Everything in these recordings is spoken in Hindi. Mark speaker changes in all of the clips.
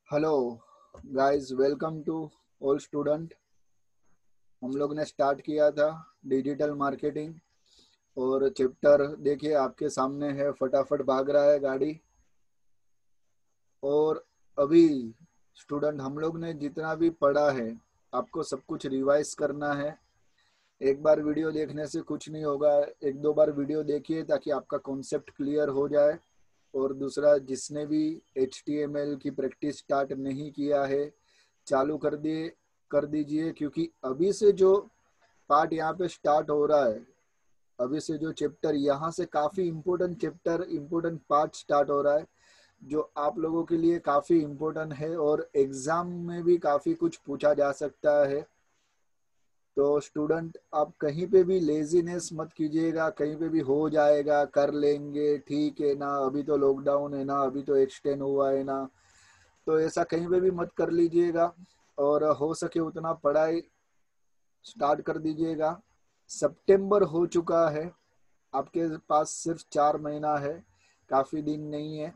Speaker 1: Hello guys, welcome to all student. हम लोग ने स्टार्ट किया था डिजिटल मार्केटिंग और चैप्टर देखिए आपके सामने है, फटाफट भाग रहा है गाड़ी। और अभी स्टूडेंट हम लोग ने जितना भी पढ़ा है आपको सब कुछ रिवाइज करना है। एक बार वीडियो देखने से कुछ नहीं होगा, एक दो बार वीडियो देखिए ताकि आपका कॉन्सेप्ट क्लियर हो जाए। और दूसरा, जिसने भी HTML की प्रैक्टिस स्टार्ट नहीं किया है चालू कर दीजिए, क्योंकि अभी से जो पार्ट यहाँ पे स्टार्ट हो रहा है, अभी से जो चैप्टर यहाँ से काफी इम्पोर्टेंट पार्ट स्टार्ट हो रहा है जो आप लोगों के लिए काफी इम्पोर्टेंट है और एग्जाम में भी काफी कुछ पूछा जा सकता है। तो स्टूडेंट, आप कहीं पे भी लेजीनेस मत कीजिएगा, कहीं पे भी हो जाएगा कर लेंगे ठीक है ना, अभी तो लॉकडाउन है ना, अभी तो एक्सटेंड हुआ है ना, तो ऐसा कहीं पे भी मत कर लीजिएगा। और हो सके उतना पढ़ाई स्टार्ट कर दीजिएगा। सितंबर हो चुका है, आपके पास सिर्फ 4 महीना है, काफी दिन नहीं है।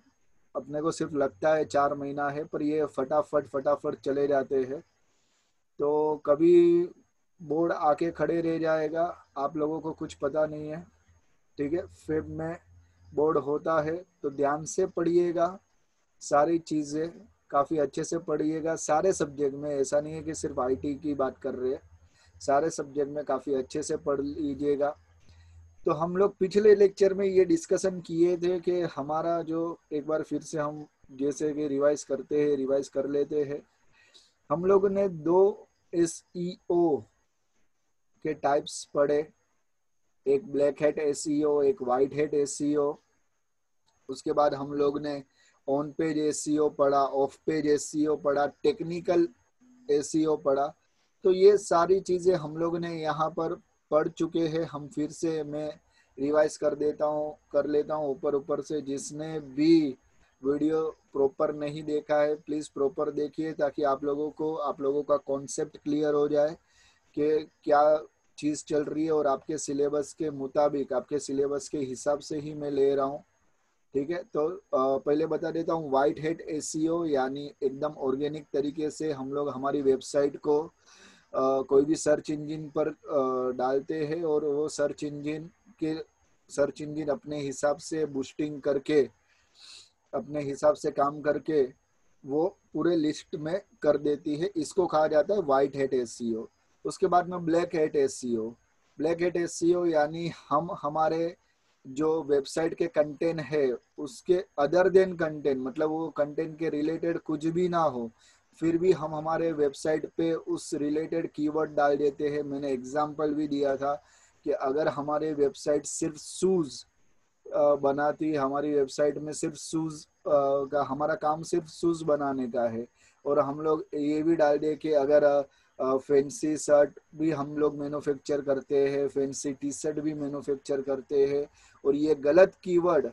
Speaker 1: अपने को सिर्फ लगता है 4 महीना है, पर ये फटाफट फटाफट चले जाते हैं। तो कभी बोर्ड आके खड़े रह जाएगा, आप लोगों को कुछ पता नहीं है। ठीक है, फेब में बोर्ड होता है तो ध्यान से पढ़िएगा, सारी चीज़ें काफ़ी अच्छे से पढ़िएगा। सारे सब्जेक्ट में, ऐसा नहीं है कि सिर्फ IT की बात कर रहे हैं, सारे सब्जेक्ट में काफ़ी अच्छे से पढ़ लीजिएगा। तो हम लोग पिछले लेक्चर में ये डिस्कशन किए थे कि हमारा जो, एक बार फिर से हम जैसे कि रिवाइज कर लेते हैं। हम लोग ने 2 SEO के टाइप्स पढ़े, एक ब्लैक हैट SEO, एक वाइट हैट SEO। उसके बाद हम लोग ने ऑन पेज SEO पढ़ा, ऑफ पेज SEO पढ़ा, टेक्निकल SEO पढ़ा। तो ये सारी चीज़ें हम लोग ने यहाँ पर पढ़ चुके हैं। हम फिर से मैं रिवाइज कर लेता हूँ ऊपर ऊपर से। जिसने भी वीडियो प्रॉपर नहीं देखा है प्लीज़ प्रॉपर देखिए, ताकि आप लोगों का कॉन्सेप्ट क्लियर हो जाए कि क्या चीज़ चल रही है और आपके सिलेबस के मुताबिक, आपके सिलेबस के हिसाब से ही मैं ले रहा हूँ। ठीक है, तो पहले बता देता हूँ, वाइट हैट SEO यानी एकदम ऑर्गेनिक तरीके से हम लोग हमारी वेबसाइट को कोई भी सर्च इंजन पर डालते हैं और वो सर्च इंजन अपने हिसाब से बूस्टिंग करके, अपने हिसाब से काम करके वो पूरे लिस्ट में कर देती है। इसको कहा जाता है वाइट हैट SEO। उसके बाद में black hat SEO। Black hat SEO यानी हम हमारे जो वेबसाइट के कंटेंट है उसके अदर देन कंटेंट, मतलब वो कंटेंट के रिलेटेड कुछ भी ना हो, फिर भी हम हमारे वेबसाइट पे उस रिलेटेड कीवर्ड डाल देते हैं। मैंने एग्जांपल भी दिया था कि अगर हमारे वेबसाइट सिर्फ शूज बनाती है, हमारी वेबसाइट में सिर्फ शूज का, हमारा काम सिर्फ शूज बनाने का है, और हम लोग ये भी डाल दे कि अगर फैंसी शर्ट भी हम लोग मैन्युफैक्चर करते हैं, फैंसी T-शर्ट भी मैन्युफैक्चर करते हैं, और ये गलत कीवर्ड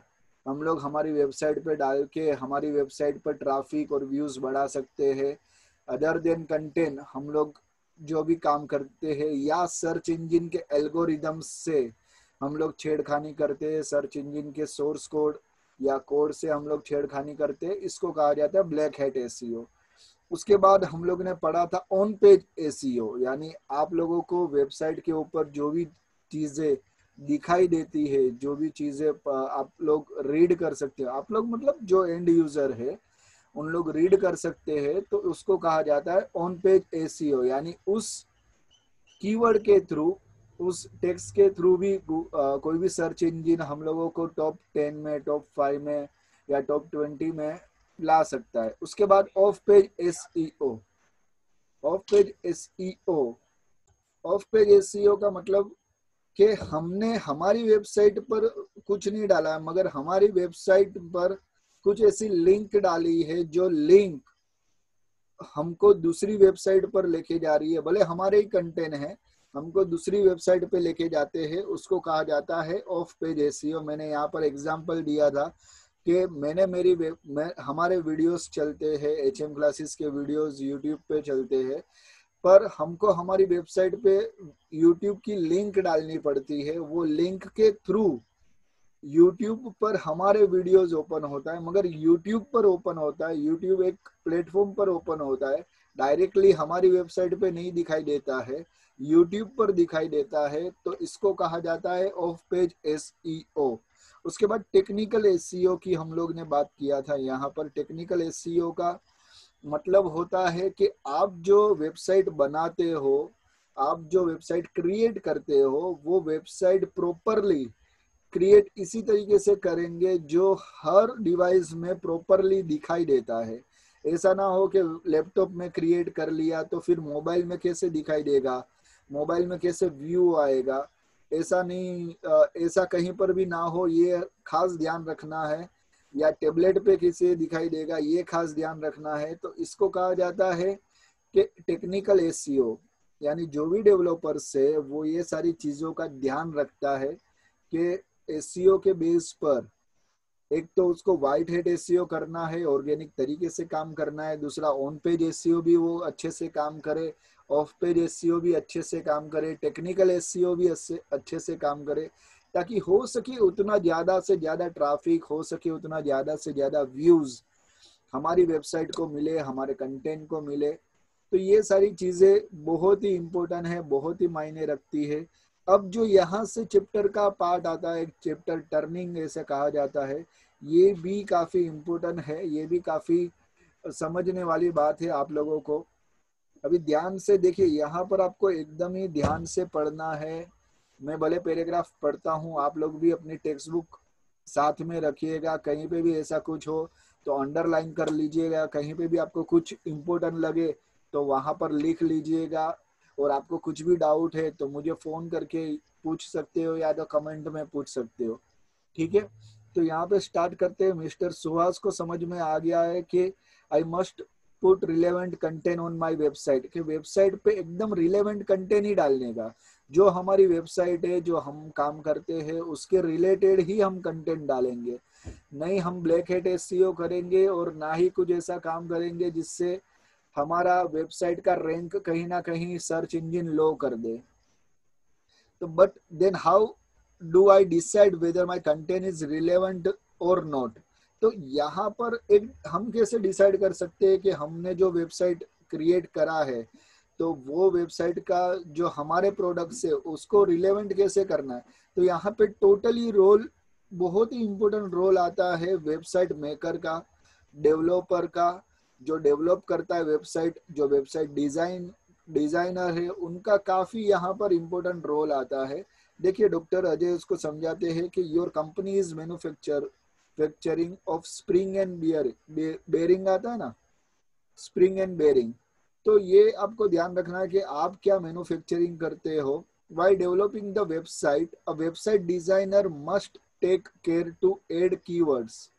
Speaker 1: हम लोग हमारी वेबसाइट पे डाल के हमारी वेबसाइट पर ट्रैफिक और व्यूज बढ़ा सकते हैं। अदर देन कंटेंट हम लोग जो भी काम करते हैं या सर्च इंजन के एल्गोरिदम्स से हम लोग छेड़खानी करते हैं, सर्च इंजन के सोर्स कोड या कोड से हम लोग छेड़खानी करते हैं, इसको कहा जाता है ब्लैक हैट SEO। उसके बाद हम लोग ने पढ़ा था ऑन पेज SEO, यानी आप लोगों को वेबसाइट के ऊपर जो भी चीजें दिखाई देती है, जो भी चीजें आप लोग रीड कर सकते हो, आप लोग मतलब जो एंड यूजर है उन लोग रीड कर सकते हैं, तो उसको कहा जाता है ऑन पेज SEO। यानी उस कीवर्ड के थ्रू, उस टेक्स्ट के थ्रू भी कोई भी सर्च इंजन हम लोगों को टॉप 10 में, टॉप 5 में या टॉप 20 में ला सकता है। उसके बाद of page SEO। Of page SEO, of page SEO का मतलब कि हमने हमारी वेबसाइट पर कुछ नहीं डाला है, मगर हमारी वेबसाइट पर कुछ ऐसी लिंक डाली है जो लिंक हमको दूसरी वेबसाइट पर लेके जा रही है, भले हमारे ही कंटेंट है, हमको दूसरी वेबसाइट पे लेके जाते हैं, उसको कहा जाता है ऑफ पेज SEO। मैंने यहाँ पर एग्जांपल दिया था कि हमारे वीडियोस चलते हैं, HM क्लासेस के वीडियोस यूट्यूब पे चलते हैं, पर हमको हमारी वेबसाइट पे यूट्यूब की लिंक डालनी पड़ती है। वो लिंक के थ्रू YouTube पर हमारे वीडियोस ओपन होता है, मगर YouTube पर ओपन होता है, YouTube एक प्लेटफॉर्म पर ओपन होता है, डायरेक्टली हमारी वेबसाइट पे नहीं दिखाई देता है, YouTube पर दिखाई देता है, तो इसको कहा जाता है ऑफ पेज SEO। उसके बाद टेक्निकल SEO की हम लोग ने बात किया था। यहाँ पर टेक्निकल SEO का मतलब होता है कि आप जो वेबसाइट बनाते हो, आप जो वेबसाइट क्रिएट करते हो, वो वेबसाइट प्रॉपरली क्रिएट इसी तरीके से करेंगे जो हर डिवाइस में प्रॉपरली दिखाई देता है। ऐसा ना हो कि लैपटॉप में क्रिएट कर लिया तो फिर मोबाइल में कैसे दिखाई देगा, मोबाइल में कैसे व्यू आएगा, ऐसा नहीं, ऐसा कहीं पर भी ना हो, ये खास ध्यान रखना है। या टेबलेट पे कैसे दिखाई देगा, ये खास ध्यान रखना है। तो इसको कहा जाता है कि टेक्निकल एसईओ, यानी जो भी डेवलपर्स है वो ये सारी चीजों का ध्यान रखता है कि एसईओ के बेस पर एक तो उसको वाइट हेट एसईओ करना है, ऑर्गेनिक तरीके से काम करना है, दूसरा ऑन पेज एसईओ भी वो अच्छे से काम करे, ऑफ पेज एसईओ भी अच्छे से काम करे, टेक्निकल एसईओ भी अच्छे से काम करे, ताकि हो सके उतना ज्यादा से ज्यादा ट्रैफिक, हो सके उतना ज्यादा से ज्यादा व्यूज हमारी वेबसाइट को मिले, हमारे कंटेंट को मिले। तो ये सारी चीजें बहुत ही इम्पोर्टेंट है, बहुत ही मायने रखती है। अब जो यहाँ से चैप्टर का पार्ट आता है, चैप्टर टर्निंग ऐसे कहा जाता है, ये भी काफी इम्पोर्टेंट है, ये भी काफी समझने वाली बात है आप लोगों को। अभी ध्यान से देखिए, यहाँ पर आपको एकदम ही ध्यान से पढ़ना है। मैं भले पैराग्राफ पढ़ता हूँ, आप लोग भी अपनी टेक्स्ट बुक साथ में रखिएगा, कहीं पे भी ऐसा कुछ हो तो अंडरलाइन कर लीजिएगा, कहीं पे भी आपको कुछ इम्पोर्टेंट लगे तो वहां पर लिख लीजिएगा। और आपको कुछ भी डाउट है तो मुझे फोन करके पूछ सकते हो या तो कमेंट में पूछ सकते हो, ठीक है। तो यहाँ पे स्टार्ट करते हैं। मिस्टर सुहास को समझ में आ गया है कि I must put relevant content on my website, कि वेबसाइट पे एकदम रिलेवेंट कंटेंट ही डालने का, जो हमारी वेबसाइट है, जो हम काम करते हैं उसके रिलेटेड ही हम कंटेंट डालेंगे। नहीं हम ब्लैक हेट एसईओ करेंगे और ना ही कुछ ऐसा काम करेंगे जिससे हमारा वेबसाइट का रैंक कहीं ना कहीं सर्च इंजन लो कर दे। तो but then how do I decide whether my content is relevant और नॉट। तो यहाँ पर एक हम कैसे डिसाइड कर सकते हैं कि हमने जो वेबसाइट क्रिएट करा है तो वो वेबसाइट का जो हमारे प्रोडक्ट्स है उसको रिलेवेंट कैसे करना है। तो यहाँ पे टोटली रोल, बहुत ही इंपॉर्टेंट रोल आता है वेबसाइट मेकर का, डेवलपर का, जो डेवलप करता है वेबसाइट, जो वेबसाइट डिजाइनर है, उनका काफी यहाँ पर इम्पोर्टेंट रोल आता है। देखिए डॉक्टर अजय उसको समझाते हैं कि your company is manufacturing of spring and bearing आता है ना, स्प्रिंग एंड बेरिंग। तो ये आपको ध्यान रखना है कि आप क्या मैन्युफैक्चरिंग करते हो। Why developing the website, a website designer must take care to add keywords.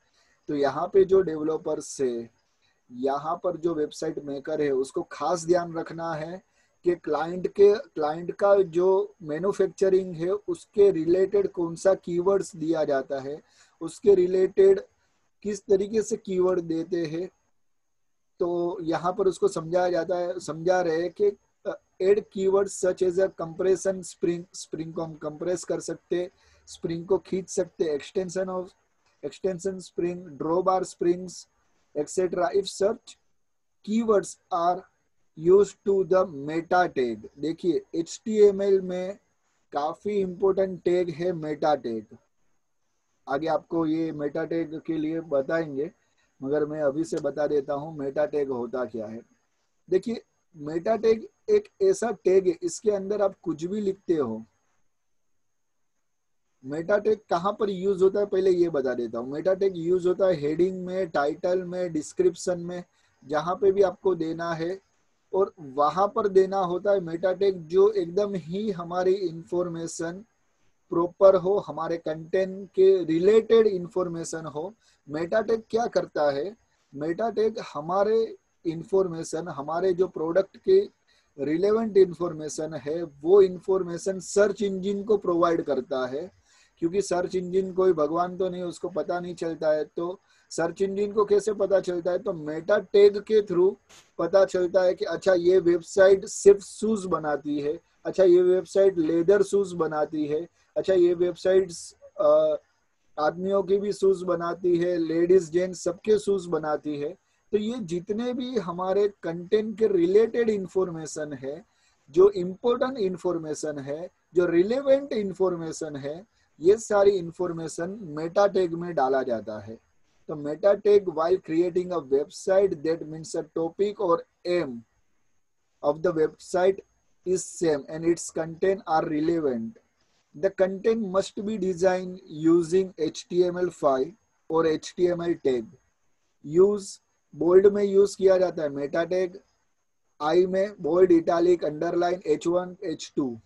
Speaker 1: तो यहाँ पे जो डेवलपर्स है, यहाँ पर जो वेबसाइट मेकर है, उसको खास ध्यान रखना है कि क्लाइंट का जो मैन्युफैक्चरिंग है उसके रिलेटेड कौन सा कीवर्ड्स दिया जाता है, उसके रिलेटेड किस तरीके से कीवर्ड देते हैं। तो यहाँ पर उसको समझाया जाता है, समझा रहे हैं कि add keyword such as a compression spring, spring को हम कंप्रेस कर सकते, स्प्रिंग को खींच सकते, extension spring, draw bar springs etcetera. If search keywords are used to the meta tag। देखिए HTML में काफी इंपॉर्टेंट टैग है मेटा टैग, आगे आपको ये मेटा टैग के लिए बताएंगे, मगर मैं अभी से बता देता हूँ मेटा टैग होता क्या है। देखिए मेटा टैग एक ऐसा टैग है, इसके अंदर आप कुछ भी लिखते हो। मेटा टैग कहाँ पर यूज होता है पहले ये बता देता हूँ। मेटा टैग यूज होता है हेडिंग में, टाइटल में, डिस्क्रिप्शन में, जहां पे भी आपको देना है और वहां पर देना होता है मेटा टैग जो एकदम ही हमारी इंफॉर्मेशन प्रॉपर हो, हमारे कंटेंट के रिलेटेड इंफॉर्मेशन हो। मेटा टैग क्या करता है, मेटा टैग हमारे इंफॉर्मेशन, हमारे जो प्रोडक्ट के रिलेवेंट इंफॉर्मेशन है वो इंफॉर्मेशन सर्च इंजन को प्रोवाइड करता है। क्योंकि सर्च इंजन कोई भगवान तो नहीं, उसको पता नहीं चलता है। तो सर्च इंजन को कैसे पता चलता है, तो मेटा टैग के थ्रू पता चलता है कि अच्छा ये वेबसाइट सिर्फ शूज बनाती है, अच्छा ये वेबसाइट लेदर शूज बनाती है, अच्छा ये वेबसाइट आदमियों की भी शूज बनाती है, लेडीज जेंट्स सबके शूज बनाती है। तो ये जितने भी हमारे कंटेंट के रिलेटेड इंफॉर्मेशन है, जो इम्पोर्टेंट इंफॉर्मेशन है, जो रिलेवेंट इंफॉर्मेशन है, ये सारी इंफॉर्मेशन मेटा टैग में डाला जाता है। तो Meta tag while creating a website that means a topic और M of the website is same and its content are relevant. The content must be designed using HTML5 और HTML tag. यूज बोल्ड में यूज किया जाता है मेटा टैग, आई में bold, italic, underline, H1 H2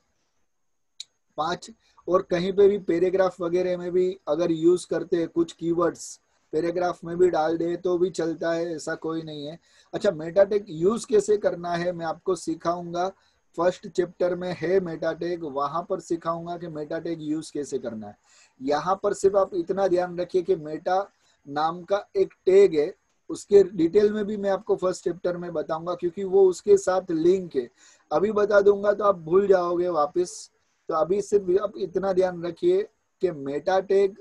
Speaker 1: 5, और कहीं पे भी पैराग्राफ वगैरह में भी अगर यूज करते हैं कुछ कीवर्ड्स पैराग्राफ में भी डाल दे तो भी चलता है, ऐसा कोई नहीं है। अच्छा, मेटा टैग यूज कैसे करना है मैं आपको सिखाऊंगा। फर्स्ट चैप्टर में है मेटा टैग, वहां पर सिखाऊंगा कि मेटा टैग यूज कैसे करना है। यहाँ पर सिर्फ आप इतना ध्यान रखिए कि मेटा नाम का एक टैग है, उसके डिटेल में भी मैं आपको फर्स्ट चैप्टर में बताऊंगा, क्योंकि वो उसके साथ लिंक है। अभी बता दूंगा तो आप भूल जाओगे वापस। तो अभी सिर्फ आप इतना ध्यान रखिए कि मेटा टैग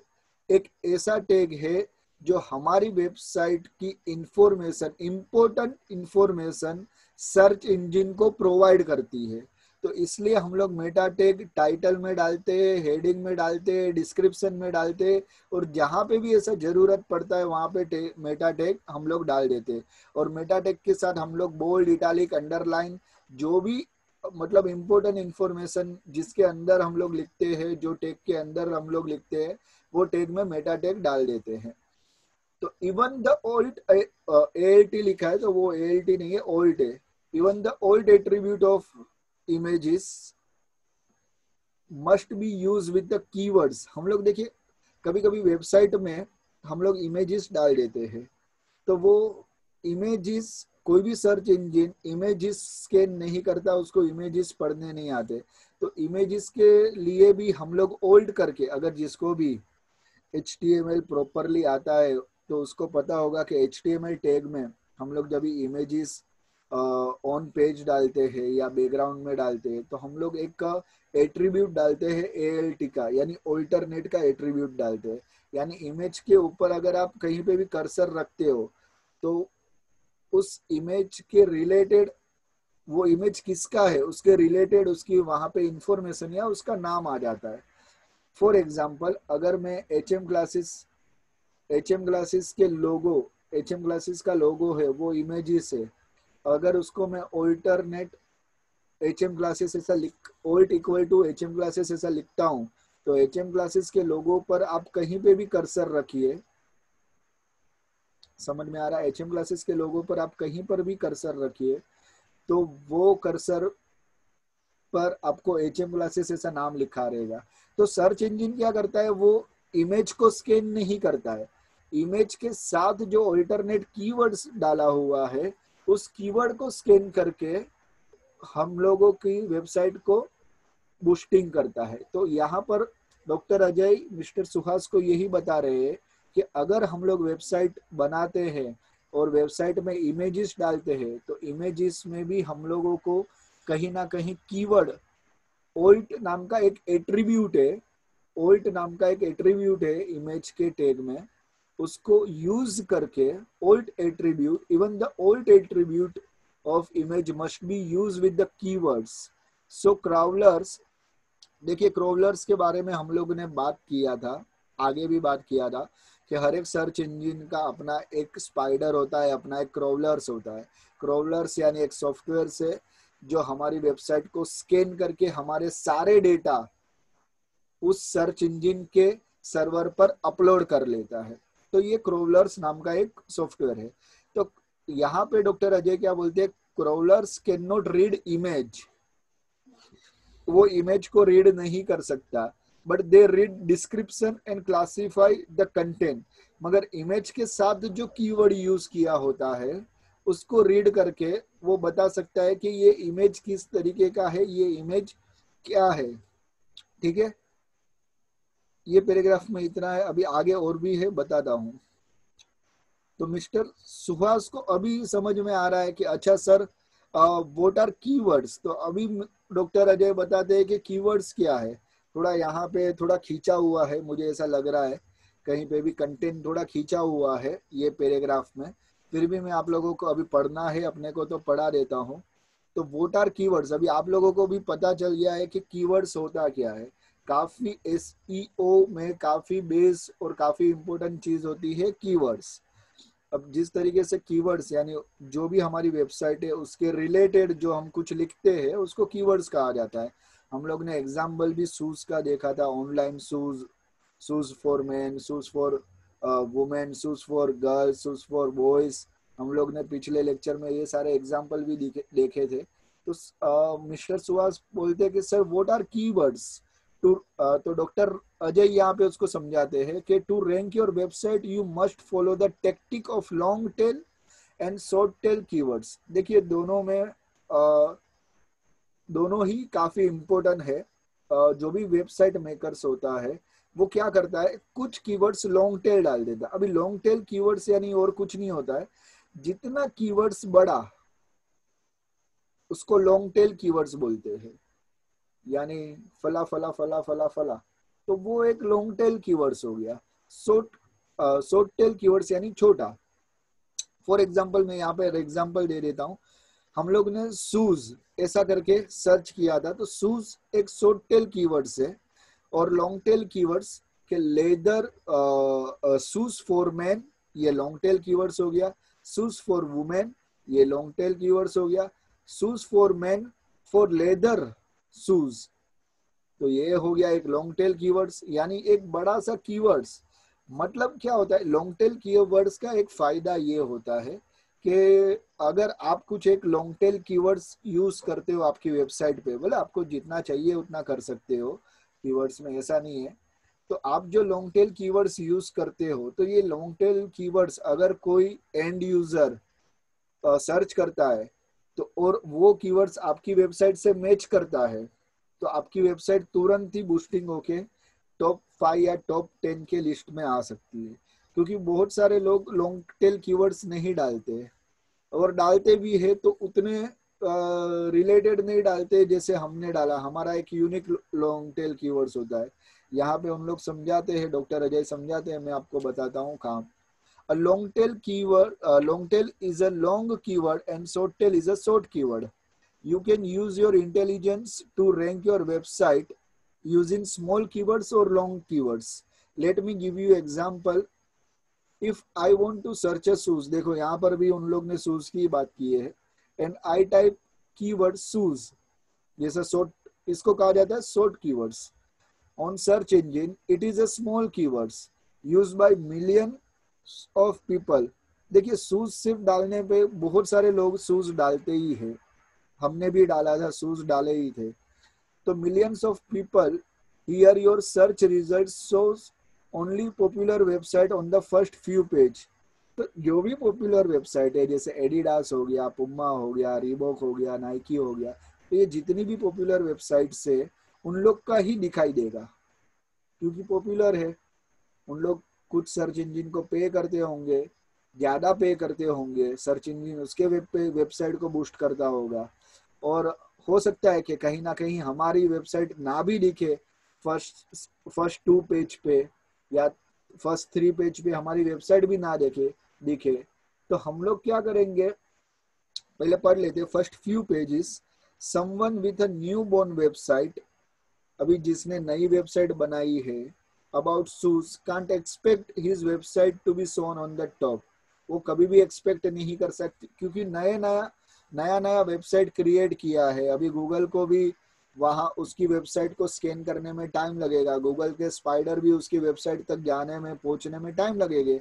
Speaker 1: एक ऐसा टैग है जो हमारी वेबसाइट की information, important information search engine को प्रोवाइड करती है। तो इसलिए हम लोग मेटा टैग टाइटल में डालते हैं, हेडिंग में डालते हैं, डिस्क्रिप्शन में डालते हैं, और जहां पे भी ऐसा जरूरत पड़ता है वहां पे मेटा टैग हम लोग डाल देते हैं। और मेटा टैग के साथ हम लोग बोल्ड, इटालिक, अंडरलाइन, जो भी मतलब इम्पोर्टेंट इंफॉर्मेशन जिसके अंदर हम लोग लिखते हैं, जो टैग के अंदर हम लोग लिखते हैं, वो टैग में मेटा टैग डाल देते हैं। तो इवन द ओल्ड ALT लिखा है तो वो ALT नहीं है, ओल्ट है। Even the old attribute of images must be use with the keywords. हम लोग देखिए कभी कभी वेबसाइट में हम लोग इमेजेस डाल देते हैं, तो वो इमेजेस कोई भी सर्च इंजन इमेजेस स्कैन नहीं करता, उसको इमेजेस पढ़ने नहीं आते। तो इमेजेस के लिए भी हम लोग ओल्ड करके, अगर जिसको भी HTML प्रॉपरली आता है तो उसको पता होगा कि HTML टैग में हम लोग जब इमेजेस ऑन पेज डालते हैं या बैकग्राउंड में डालते हैं तो हम लोग एक एट्रीब्यूट डालते हैं ALT का, यानी ऑल्टरनेट का एट्रीब्यूट डालते हैं। यानी इमेज के ऊपर अगर आप कहीं पे भी कर्सर रखते हो तो उस इमेज के रिलेटेड, वो इमेज किसका है उसके रिलेटेड उसकी वहां पे इंफॉर्मेशन या उसका नाम आ जाता है। फॉर एग्जाम्पल, अगर मैं HM क्लासेस के लोगो, HM क्लासेस का लोगो है वो इमेजेस है, अगर उसको मैं ऑल्टरनेट HM क्लासेस ऐसा लिख, alt equal to HM classes ऐसा लिखता हूँ, तो HM क्लासेस के लोगो पर आप कहीं पे भी कर्सर रखिए, समझ में आ रहा है? HM क्लासेस के लोगो पर आप कहीं पर भी कर्सर रखिए तो वो कर्सर पर आपको HM क्लासेस ऐसा नाम लिखा रहेगा। तो सर्च इंजन क्या करता है, वो इमेज को स्कैन नहीं करता है, इमेज के साथ जो अल्टरनेट कीवर्ड्स डाला हुआ है उस कीवर्ड को स्कैन करके हम लोगों की वेबसाइट को बूस्टिंग करता है। तो यहाँ पर डॉक्टर अजय मिस्टर सुहास को यही बता रहे हैं कि अगर हम लोग वेबसाइट बनाते हैं और वेबसाइट में इमेजेस डालते हैं तो इमेजेस में भी हम लोगों को कहीं ना कहीं कीवर्ड, ओल्ट नाम का एक एट्रीब्यूट है, ओल्ट नाम का एक एट्रीब्यूट है इमेज के टैग में, उसको यूज करके alt attribute, even the alt attribute of image must be use with the keywords. So crawlers, देखिए क्राउलर्स के बारे में हम लोग ने बात किया था, आगे भी बात किया था कि हर एक सर्च इंजन का अपना एक स्पाइडर होता है, अपना एक क्राउलर्स होता है। क्राउलर्स यानी एक सॉफ्टवेयर से जो हमारी वेबसाइट को स्कैन करके हमारे सारे डेटा उस सर्च इंजन के सर्वर पर अपलोड कर लेता है। तो ये क्राउलर्स नाम का एक सॉफ्टवेयर है। तो यहाँ पे डॉक्टर अजय क्या बोलते हैं, क्राउलर्स कैन नॉट रीड इमेज, वो इमेज को रीड नहीं कर सकता, but they read description and classify the content. मगर इमेज के साथ जो कीवर्ड यूज किया होता है उसको रीड करके वो बता सकता है कि ये इमेज किस तरीके का है, ये इमेज क्या है। ठीक है, ये पैराग्राफ में इतना है, अभी आगे और भी है बताता हूँ। तो मिस्टर सुहास को अभी समझ में आ रहा है कि अच्छा सर व्हाट आर कीवर्ड्स। तो अभी डॉक्टर अजय बताते हैं कि कीवर्ड्स क्या है। थोड़ा यहाँ पे थोड़ा खींचा हुआ है, मुझे ऐसा लग रहा है कहीं पे भी कंटेंट थोड़ा खींचा हुआ है ये पैराग्राफ में, फिर भी मैं आप लोगों को अभी पढ़ना है अपने को तो पढ़ा देता हूँ। तो व्हाट आर कीवर्ड्स, अभी आप लोगों को भी पता चल गया है कि कीवर्ड्स होता क्या है। काफी एसईओ में काफी बेस और काफी इंपॉर्टेंट चीज होती है कीवर्ड्स। अब जिस तरीके से कीवर्ड्स यानी जो भी हमारी वेबसाइट है उसके रिलेटेड जो हम कुछ लिखते हैं उसको कीवर्ड्स कहा जाता है। हम लोग ने एग्जाम्पल भी शूज का देखा था, online shoes, shoes for man, shoes for women, shoes for girls, shoes for boys. हम लोग ने पिछले लेक्चर में ये सारे एग्जाम्पल भी देखे थे। तो मिस्टर सुहास बोलते हैं कि sir what are keywords to, तो डॉक्टर अजय यहाँ पे उसको समझाते हैं कि to rank your website you must follow the tactic of long tail and short tail keywords. देखिए दोनों में दोनों ही काफी इम्पोर्टेंट है। जो भी वेबसाइट मेकर्स होता है वो क्या करता है, कुछ कीवर्ड्स लॉन्ग टेल डाल देता है। अभी लॉन्ग टेल कीवर्ड्स यानी और कुछ नहीं होता है, जितना कीवर्ड्स बड़ा उसको लॉन्ग टेल कीवर्ड्स बोलते हैं। यानी फला फला फला फला फला, तो वो एक लॉन्ग टेल कीवर्ड्स हो गया। शॉर्ट टेल कीवर्ड्स यानी छोटा। फॉर एग्जांपल मैं यहाँ पे एग्जांपल दे देता हूँ। हम लोग ने शूज ऐसा करके सर्च किया था, तो शूज एक शॉर्ट टेल कीवर्ड्स है। और लॉन्ग टेल कीवर्ड्स के लेदर, शूज फॉर मैन ये लॉन्ग टेल कीवर्ड्स हो गया। शूज फॉर वुमेन ये लॉन्ग टेल कीवर्ड्स हो गया। Shoes for man for leather shoes, तो ये हो गया एक लॉन्ग टेल कीवर्ड्स यानी एक बड़ा सा कीवर्ड्स। मतलब क्या होता है लॉन्ग टेल कीवर्ड्स का एक फायदा ये होता है कि अगर आप कुछ एक लॉन्ग टेल कीवर्ड्स यूज करते हो आपकी वेबसाइट पे, बोले आपको जितना चाहिए उतना कर सकते हो कीवर्ड्स में, ऐसा नहीं है। तो आप जो लॉन्ग टेल कीवर्ड्स यूज करते हो, तो ये लॉन्ग टेल कीवर्ड्स अगर कोई एंड यूजर सर्च करता है तो और वो कीवर्ड्स आपकी वेबसाइट से मैच करता है, तो आपकी वेबसाइट तुरंत ही बूस्टिंग होके टॉप 5 या टॉप 10 के लिस्ट में आ सकती है। क्योंकि बहुत सारे लोग लॉन्ग टेल कीवर्ड्स नहीं डालते, और डालते भी है तो उतने रिलेटेड नहीं डालते जैसे हमने डाला। हमारा एक यूनिक लॉन्ग टेल कीवर्ड्स होता है। यहाँ पे हम लोग समझाते हैं, डॉक्टर अजय समझाते हैं, मैं आपको बताता हूँ काम। A long tail keyword, long tail is a long keyword and short tail is a short keyword. You can use your intelligence to rank your website using small keywords or long keywords. Let me give you example. If I want to search a shoes, देखो यहाँ पर भी उन लोग ने shoes की बात की है, and I type keyword shoes, जैसा short, इसको कहा जाता है short keywords. On search engine, it is a small keywords used by million of people. देखिए शूज सिर्फ डालने पे बहुत सारे लोग शूज डालते ही है, हमने भी डाला था, शूज डाले ही थे। तो millions of people here your search results shows only popular website on the first few page. तो जो भी पॉपुलर वेबसाइट है जैसे एडिडास हो गया, पुमा हो गया, रीबॉक हो गया, नाइकी हो गया, तो ये जितनी भी पॉपुलर वेबसाइट्स है उन लोग का ही दिखाई देगा क्योंकि पॉपुलर है। उन लोग कुछ सर्च इंजन को पे करते होंगे, ज्यादा पे करते होंगे, सर्च इंजन उसके वेब पे वेबसाइट को बूस्ट करता होगा। और हो सकता है कि कहीं ना कहीं हमारी वेबसाइट ना भी दिखे फर्स्ट 2 पेज पे या फर्स्ट 3 पेज पे, हमारी वेबसाइट भी ना दिखे। तो हम लोग क्या करेंगे, पहले पढ़ लेते। First few pages, someone with a newborn website, अभी जिसने नई वेबसाइट बनाई है, about shoes can't expect his website to be shown on the top. वो कभी भी एक्सपेक्ट नहीं कर सकते क्योंकि नया वेबसाइट क्रिएट किया है। अभी गूगल को भी वहाँ उसकी वेबसाइट को स्कैन करने में टाइम लगेगा, गूगल के स्पाइडर भी उसकी वेबसाइट तक जाने में पहुँचने में टाइम लगेगा,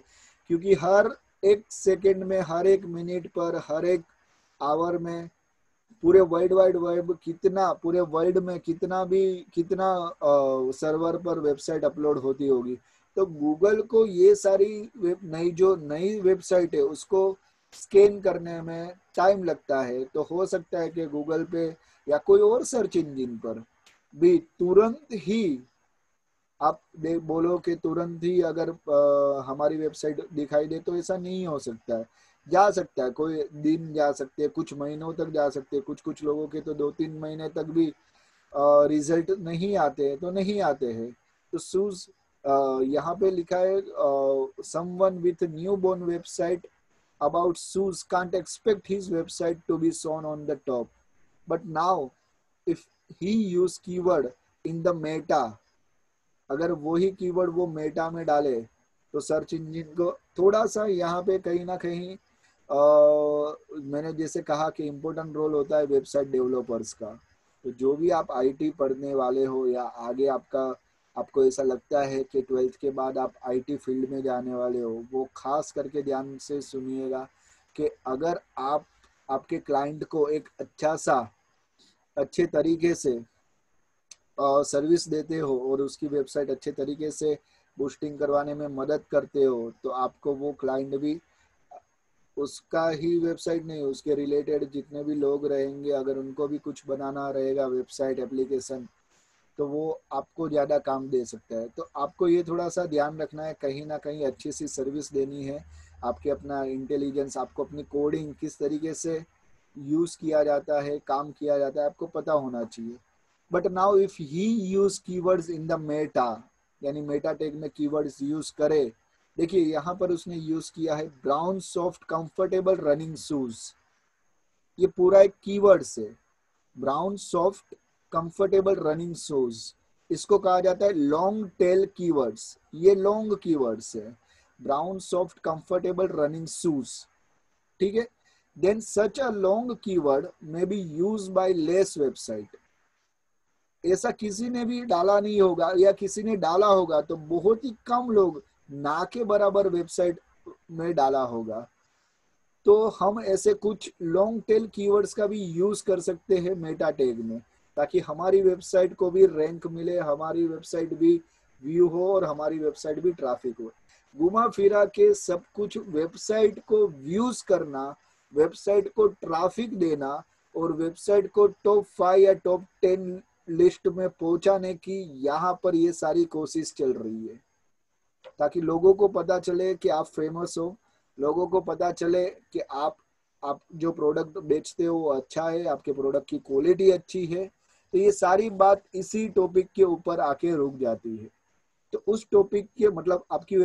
Speaker 1: क्योंकि हर एक सेकेंड में, हर एक मिनट पर, हर एक आवर में पूरे वर्ल्ड वाइड वेब कितना, पूरे वर्ल्ड में कितना सर्वर पर वेबसाइट अपलोड होती होगी। तो गूगल को ये सारी जो नई वेबसाइट है उसको स्कैन करने में टाइम लगता है। तो हो सकता है कि गूगल पे या कोई और सर्च इंजन पर भी तुरंत ही आप बोलो कि तुरंत ही अगर हमारी वेबसाइट दिखाई दे, तो ऐसा नहीं हो सकता है। जा सकता है, कोई दिन जा सकते हैं, कुछ महीनों तक जा सकते हैं, कुछ लोगों के तो 2-3 महीने तक भी रिजल्ट नहीं आते हैं, तो नहीं आते हैं। तो शूज यहाँ पे लिखा है someone with newborn website about shoes can't expect his website to be shown on the top. But now if he use keyword in the meta, अगर वही कीवर्ड वो मेटा में डाले तो सर्च इंजन को थोड़ा सा यहाँ पे कहीं ना कहीं मैंने जैसे कहा कि इम्पोर्टेंट रोल होता है वेबसाइट डेवलपर्स का। तो जो भी आप आईटी पढ़ने वाले हो या आगे आपको ऐसा लगता है कि 12th के बाद आप आईटी फील्ड में जाने वाले हो, वो खास करके ध्यान से सुनिएगा कि अगर आप आपके क्लाइंट को एक अच्छे तरीके से सर्विस देते हो और उसकी वेबसाइट अच्छे तरीके से बूस्टिंग करवाने में मदद करते हो, तो आपको वो क्लाइंट भी उसका ही वेबसाइट नहीं, उसके रिलेटेड जितने भी लोग रहेंगे, अगर उनको भी कुछ बनाना रहेगा वेबसाइट एप्लीकेशन, तो वो आपको ज़्यादा काम दे सकता है। तो आपको ये थोड़ा सा ध्यान रखना है, कहीं ना कहीं अच्छी सी सर्विस देनी है। आपके अपना इंटेलिजेंस, आपको अपनी कोडिंग किस तरीके से यूज़ किया जाता है, काम किया जाता है, आपको पता होना चाहिए। But now if he use keywords in the meta, यानी मेटा टैग में कीवर्ड्स यूज करे, देखिए यहाँ पर उसने यूज किया है brown soft comfortable running shoes. ये पूरा एक कीवर्ड से brown soft comfortable running shoes, इसको कहा जाता है लॉन्ग टेल कीवर्ड्स। ये लॉन्ग कीवर्ड्स है, brown soft comfortable running shoes, ठीक है। Then such a long keyword may be use by less website. ऐसा किसी ने भी डाला नहीं होगा, या किसी ने डाला होगा तो बहुत ही कम लोग, ना के बराबर वेबसाइट में डाला होगा। तो हम ऐसे कुछ लॉन्ग टेल कीवर्ड्स का भी यूज कर सकते हैं मेटा टैग में, ताकि हमारी वेबसाइट को भी रैंक मिले, हमारी वेबसाइट भी व्यू हो और हमारी वेबसाइट भी ट्रैफिक हो। घुमा फिरा के सब कुछ वेबसाइट को व्यूज करना, वेबसाइट को ट्रैफिक देना और वेबसाइट को टॉप 5 या टॉप 10 लिस्ट में पहुंचाने की यहाँ पर ये सारी कोशिश चल रही है, ताकि लोगों को पता चले कि आप फेमस हो, लोगों को पता चले कि आप जो प्रोडक्ट बेचते हो वो अच्छा है, आपके प्रोडक्ट की क्वालिटी अच्छी है। तो ये सारी बात इसी टॉपिक के ऊपर आके रुक जाती है। तो उस टॉपिक के मतलब आपकी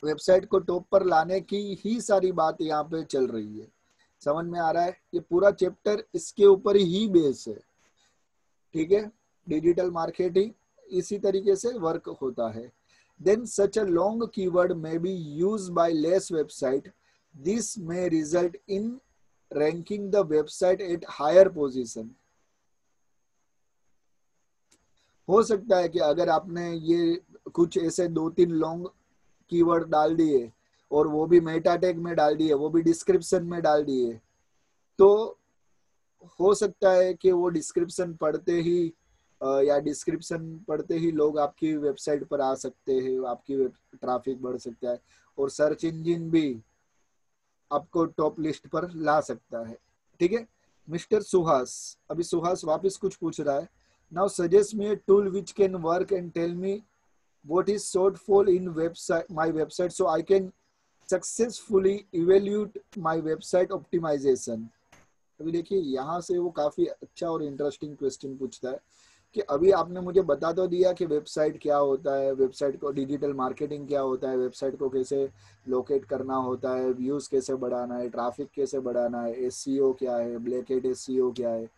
Speaker 1: वेबसाइट को टॉप पर लाने की ही सारी बात यहाँ पे चल रही है। समझ में आ रहा है? ये पूरा चैप्टर इसके ऊपर ही बेस है, ठीक है। डिजिटल मार्केटिंग इसी तरीके से वर्क होता है। Then such a long keyword may be use by less website, this may result in ranking the website at higher position. हो सकता है कि अगर आपने ये कुछ ऐसे 2-3 लॉन्ग कीवर्ड डाल दिए और वो भी मेटा टैग में डाल दिए, वो भी डिस्क्रिप्शन में डाल दिए, तो हो सकता है कि वो डिस्क्रिप्शन पढ़ते ही या डिस्क्रिप्शन पढ़ते ही लोग आपकी वेबसाइट पर आ सकते हैं, आपकी ट्रैफिक बढ़ सकता है और सर्च इंजन भी आपको टॉप लिस्ट पर ला सकता है, ठीक है। मिस्टर सुहास, अभी सुहास वापस कुछ पूछ रहा है। Now suggest me a tool which can work and tell me what is shortfall in website my website so I can successfully evaluate my website optimisation. अभी देखिए यहाँ से वो काफी अच्छा और इंटरेस्टिंग क्वेश्चन पूछता है कि अभी आपने मुझे बता तो दिया कि वेबसाइट क्या होता है, वेबसाइट को डिजिटल मार्केटिंग क्या होता है, वेबसाइट को कैसे लोकेट करना होता है, व्यूज कैसे बढ़ाना है, ट्रैफिक कैसे बढ़ाना है, एसईओ क्या है, ब्लैक हेट एसईओ क्या है,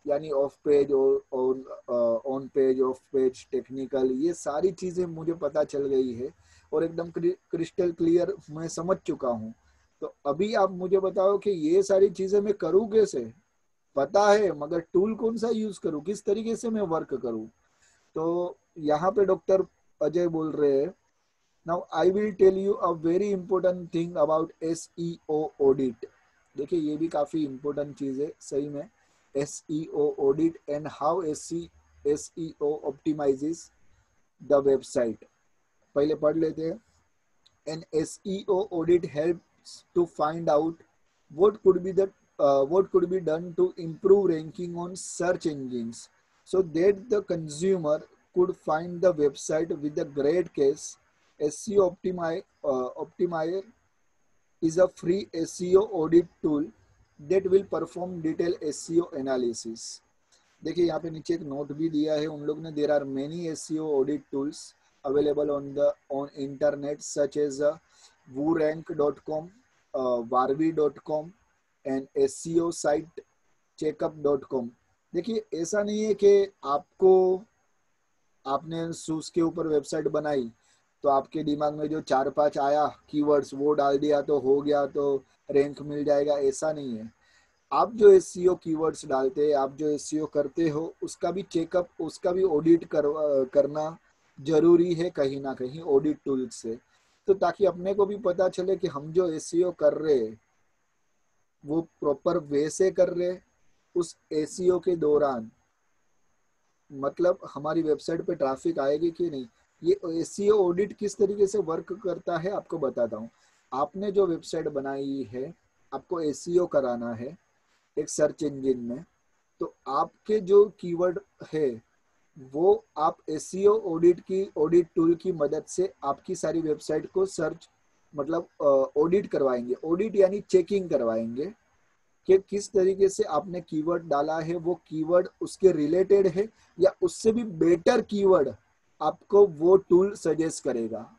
Speaker 1: यानी ऑफ पेज और on page, of page technical, ये सारी चीजें मुझे पता चल गई है और एकदम क्रिस्टल क्लियर मैं समझ चुका हूँ। तो अभी आप मुझे बताओ कि ये सारी चीजें मैं करूँ कैसे? पता है, मगर टूल कौन सा यूज करूँ, किस तरीके से मैं वर्क करूँ? तो यहाँ पे डॉक्टर अजय बोल रहे हैं, now I will tell you a very important thing about SEO audit. देखिए ये भी काफी इंपॉर्टेंट चीज है सही में, SEO audit and how SEO optimizes the website. पहले पढ़ लेते हैं। An SEO audit helps to find out what could be the what could be done to improve ranking on search engines so that the consumer could find the website with a great case. SEO Optimizer is a free SEO audit tool that will perform detailed SEO analysis. देखिए यहाँ पे नीचे एक नोट भी दिया है उन लोग ने, there are many SEO audit tools available on internet such as WooRank.com, Varvi.com and SEO site checkup.com। देखिए ऐसा नहीं है कि आपने सूस के ऊपर वेबसाइट बनाई तो आपके दिमाग में जो 4-5 आया कीवर्ड्स वो डाल दिया तो हो गया, तो रैंक मिल जाएगा, ऐसा नहीं है। आप जो एसईओ कीवर्ड्स डालते हैं, आप जो एसईओ करते हो, उसका भी चेकअप, उसका भी ऑडिट करना जरूरी है कहीं ना कहीं ऑडिट टूल से, तो ताकि अपने को भी पता चले कि हम जो एसईओ कर रहे हैं वो प्रॉपर वे से कर रहे हैं। उस एसईओ के दौरान मतलब हमारी वेबसाइट पे ट्रैफिक आएगी कि नहीं। ये एसईओ ऑडिट किस तरीके से वर्क करता है आपको बताता हूँ। आपने जो वेबसाइट बनाई है, आपको एसईओ कराना है एक सर्च इंजन में, तो आपके जो कीवर्ड है वो आप एसईओ ऑडिट टूल की मदद से आपकी सारी वेबसाइट को सर्च मतलब ऑडिट करवाएंगे। ऑडिट यानी चेकिंग करवाएंगे कि किस तरीके से आपने कीवर्ड डाला है, वो कीवर्ड उसके रिलेटेड है या उससे भी बेटर कीवर्ड आपको वो टूल सजेस्ट करेगा,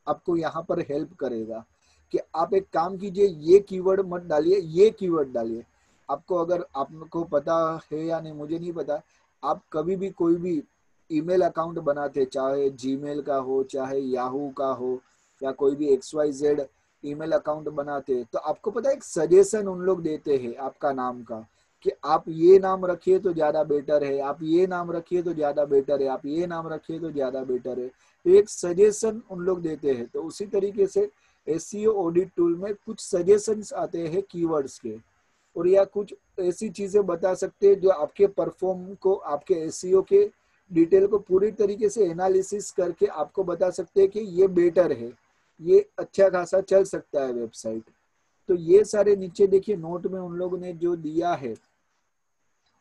Speaker 1: आपको यहाँ पर हेल्प करेगा कि आप एक काम कीजिए, ये कीवर्ड मत डालिए, ये कीवर्ड डालिए। आपको अगर आपको पता है या नहीं मुझे नहीं पता, आप कभी भी कोई भी ईमेल अकाउंट बनाते, चाहे जीमेल का हो चाहे याहू का हो या कोई भी XYZ ईमेल अकाउंट बनाते, तो आपको पता है एक सजेशन उन लोग देते हैं आपका नाम का कि आप ये नाम रखिए तो ज्यादा बेटर है, आप ये नाम रखिए तो ज्यादा बेटर है, आप ये नाम रखिए तो ज्यादा बेटर है। तो एक सजेशन उन लोग देते हैं। तो उसी तरीके से एसईओ ऑडिट टूल में कुछ सजेशंस आते हैं कीवर्ड्स के, और या कुछ ऐसी चीजें बता सकते हैं जो आपके परफॉर्म को, आपके एसईओ के डिटेल को पूरी तरीके से एनालिसिस करके आपको बता सकते हैं कि ये बेटर है, ये अच्छा खासा चल सकता है वेबसाइट। तो ये सारे नीचे देखिए नोट में उन लोगों ने जो दिया है